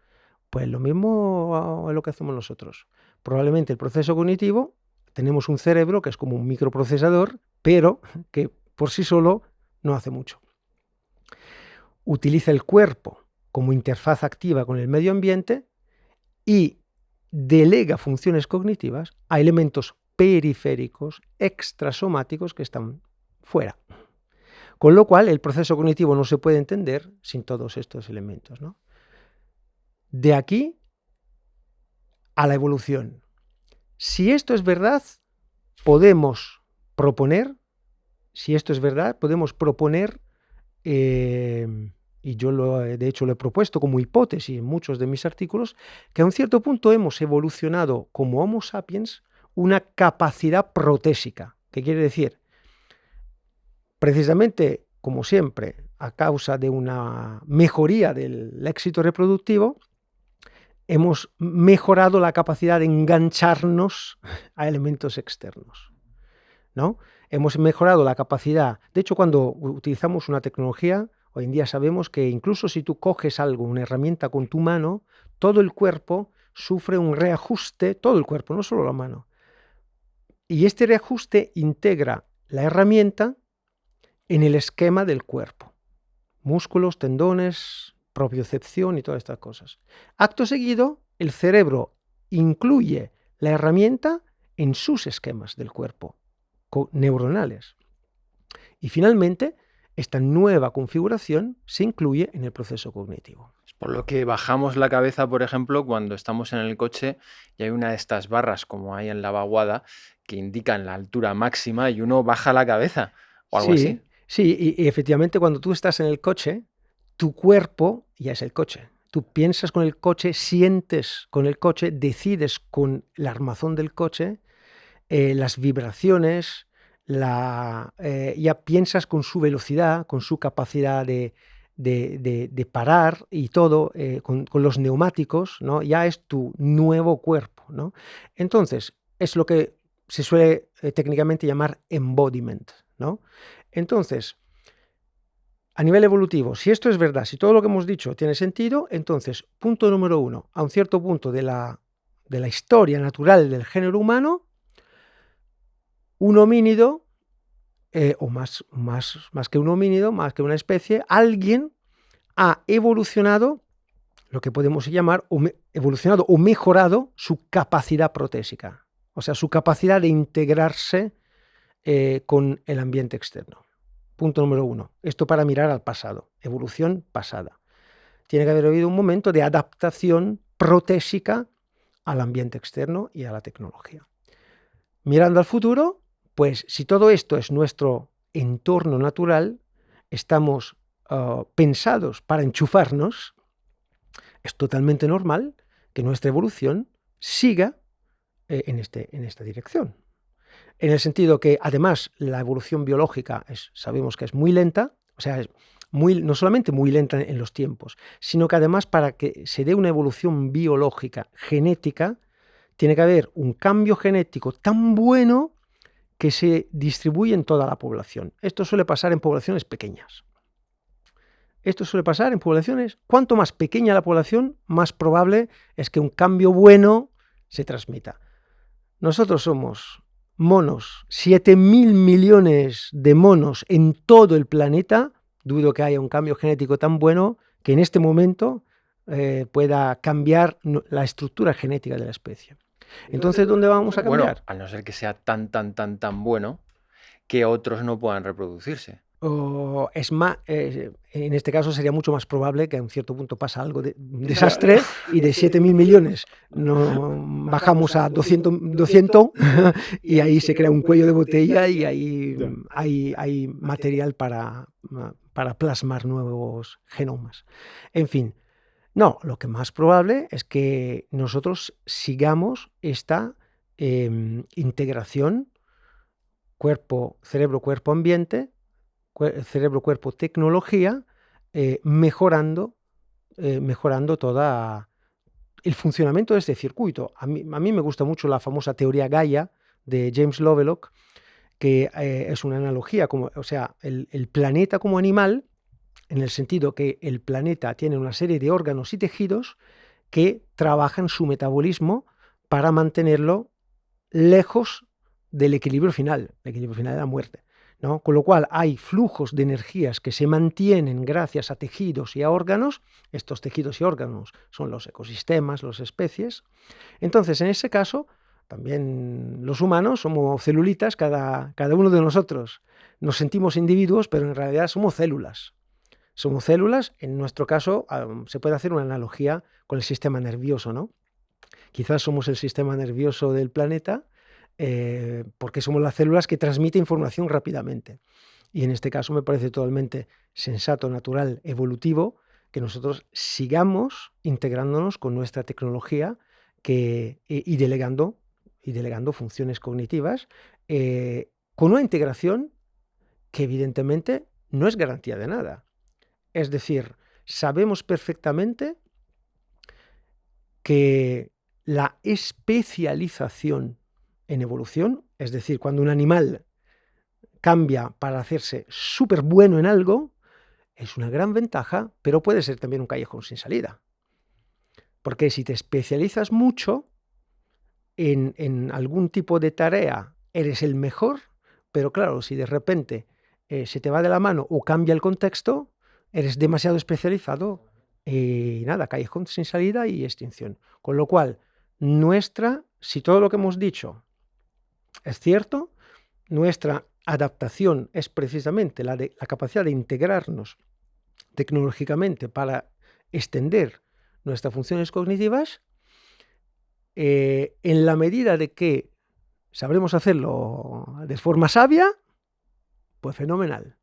Pues lo mismo es lo que hacemos nosotros. Probablemente el proceso cognitivo, tenemos un cerebro que es como un microprocesador, pero que por sí solo no hace mucho. Utiliza el cuerpo como interfaz activa con el medio ambiente y delega funciones cognitivas a elementos periféricos, extrasomáticos que están fuera. Con lo cual, el proceso cognitivo no se puede entender sin todos estos elementos, ¿no? De aquí a la evolución. Si esto es verdad, podemos proponer, y yo de hecho lo he propuesto como hipótesis en muchos de mis artículos, que a un cierto punto hemos evolucionado como Homo sapiens una capacidad protésica. ¿Qué quiere decir? Precisamente, como siempre, a causa de una mejoría del éxito reproductivo, hemos mejorado la capacidad de engancharnos a elementos externos, ¿no? Hemos mejorado la capacidad. De hecho, cuando utilizamos una tecnología, hoy en día sabemos que incluso si tú coges algo, una herramienta con tu mano, todo el cuerpo sufre un reajuste, todo el cuerpo, no solo la mano. Y este reajuste integra la herramienta en el esquema del cuerpo. Músculos, tendones, propiocepción y todas estas cosas. Acto seguido, el cerebro incluye la herramienta en sus esquemas del cuerpo neuronales. Y finalmente, esta nueva configuración se incluye en el proceso cognitivo. Es por lo que bajamos la cabeza, por ejemplo, cuando estamos en el coche y hay una de estas barras, como hay en la vaguada, que indican la altura máxima y uno baja la cabeza o algo así. Sí, y efectivamente cuando tú estás en el coche, tu cuerpo ya es el coche. Tú piensas con el coche, sientes con el coche, decides con el armazón del coche, las vibraciones, ya piensas con su velocidad, con su capacidad de parar y todo, con los neumáticos, ¿no? Ya es tu nuevo cuerpo, ¿no? Entonces, es lo que se suele técnicamente llamar embodiment, ¿no? Entonces, a nivel evolutivo, si esto es verdad, si todo lo que hemos dicho tiene sentido, entonces, punto número 1, a un cierto punto de la historia natural del género humano, un homínido, o más que un homínido, más que una especie, alguien ha evolucionado, lo que podemos llamar evolucionado o mejorado su capacidad protésica, o sea, su capacidad de integrarse con el ambiente externo. Punto número 1. Esto para mirar al pasado, evolución pasada. Tiene que haber habido un momento de adaptación protésica al ambiente externo y a la tecnología. Mirando al futuro, pues si todo esto es nuestro entorno natural, estamos pensados para enchufarnos, es totalmente normal que nuestra evolución siga en esta dirección. En el sentido que, además, la evolución biológica sabemos que es muy lenta, o sea, es no solamente muy lenta en los tiempos, sino que además para que se dé una evolución biológica, genética, tiene que haber un cambio genético tan bueno que se distribuye en toda la población. Esto suele pasar en poblaciones pequeñas. Esto suele pasar en poblaciones, cuanto más pequeña la población, más probable es que un cambio bueno se transmita. Nosotros somos monos, 7.000 millones de monos en todo el planeta. Dudo que haya un cambio genético tan bueno que en este momento pueda cambiar la estructura genética de la especie. Entonces, ¿dónde vamos a cambiar? Bueno, a no ser que sea tan bueno que otros no puedan reproducirse. O es más, en este caso sería mucho más probable que a un cierto punto pasa algo de un desastre y de 7.000 millones no, bajamos a 200 y ahí se crea un cuello de botella y ahí hay material para plasmar nuevos genomas. En fin, no, lo que más probable es que nosotros sigamos esta integración cerebro, cuerpo, ambiente, cerebro, cuerpo, tecnología, mejorando todo el funcionamiento de este circuito. A mí me gusta mucho la famosa teoría Gaia de James Lovelock, que es una analogía, o sea, el planeta como animal, en el sentido que el planeta tiene una serie de órganos y tejidos que trabajan su metabolismo para mantenerlo lejos del equilibrio final de la muerte, ¿no? Con lo cual hay flujos de energías que se mantienen gracias a tejidos y a órganos. Estos tejidos y órganos son los ecosistemas, las especies. Entonces, en ese caso, también los humanos somos celulitas, cada uno de nosotros. Nos sentimos individuos, pero en realidad somos células. Somos células, en nuestro caso se puede hacer una analogía con el sistema nervioso, ¿no? Quizás somos el sistema nervioso del planeta porque somos las células que transmiten información rápidamente. Y en este caso me parece totalmente sensato, natural, evolutivo que nosotros sigamos integrándonos con nuestra tecnología y delegando funciones cognitivas con una integración que evidentemente no es garantía de nada. Es decir, sabemos perfectamente que la especialización en evolución, es decir, cuando un animal cambia para hacerse súper bueno en algo, es una gran ventaja, pero puede ser también un callejón sin salida. Porque si te especializas mucho en algún tipo de tarea, eres el mejor, pero claro, si de repente se te va de la mano o cambia el contexto, eres demasiado especializado y nada, callejón sin salida y extinción. Con lo cual, si todo lo que hemos dicho es cierto, nuestra adaptación es precisamente la capacidad de integrarnos tecnológicamente para extender nuestras funciones cognitivas, en la medida de que sabremos hacerlo de forma sabia, pues fenomenal.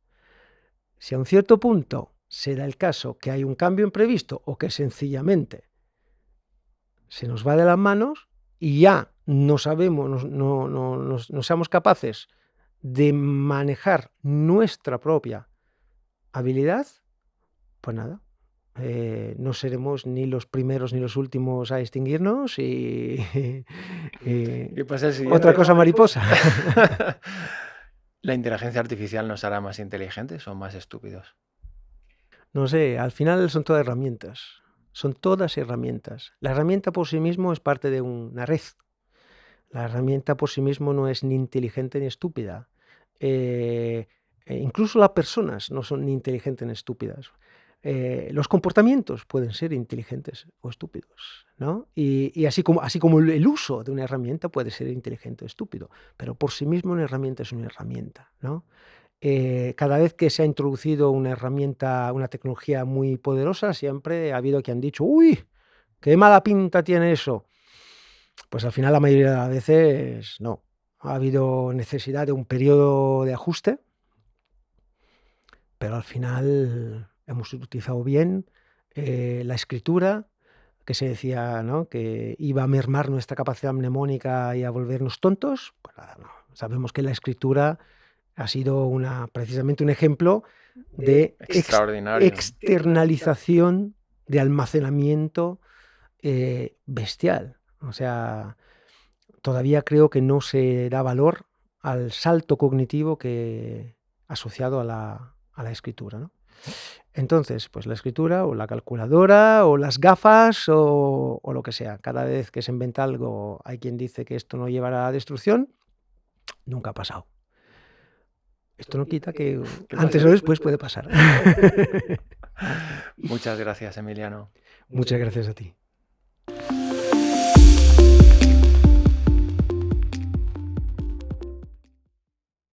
Si a un cierto punto se da el caso que hay un cambio imprevisto o que sencillamente se nos va de las manos y ya no sabemos, no seamos capaces de manejar nuestra propia habilidad, pues nada, no seremos ni los primeros ni los últimos a extinguirnos y pasa el siguiente. otra cosa mariposa. ¿La inteligencia artificial nos hará más inteligentes o más estúpidos? No sé, al final son todas herramientas. Son todas herramientas. La herramienta por sí mismo es parte de una red. La herramienta por sí mismo no es ni inteligente ni estúpida. Incluso las personas no son ni inteligentes ni estúpidas. Los comportamientos pueden ser inteligentes o estúpidos, ¿no? Y así como el uso de una herramienta puede ser inteligente o estúpido, pero por sí mismo una herramienta es una herramienta, ¿no? Cada vez que se ha introducido una herramienta, una tecnología muy poderosa, siempre ha habido quien han dicho, ¡uy! ¡Qué mala pinta tiene eso! Pues al final la mayoría de las veces no. Ha habido necesidad de un periodo de ajuste, pero al final hemos utilizado bien la escritura, que se decía, ¿no?, que iba a mermar nuestra capacidad mnemónica y a volvernos tontos. Pues nada, no. Sabemos que la escritura ha sido precisamente un ejemplo de Extraordinario. externalización de almacenamiento bestial. O sea, todavía creo que no se da valor al salto cognitivo que asociado a la escritura, ¿no? Entonces, pues la escritura o la calculadora o las gafas o lo que sea. Cada vez que se inventa algo hay quien dice que esto no llevará a destrucción. Nunca ha pasado. Esto no quita que antes o después puede pasar. Muchas gracias, Emiliano. Muchas gracias a ti.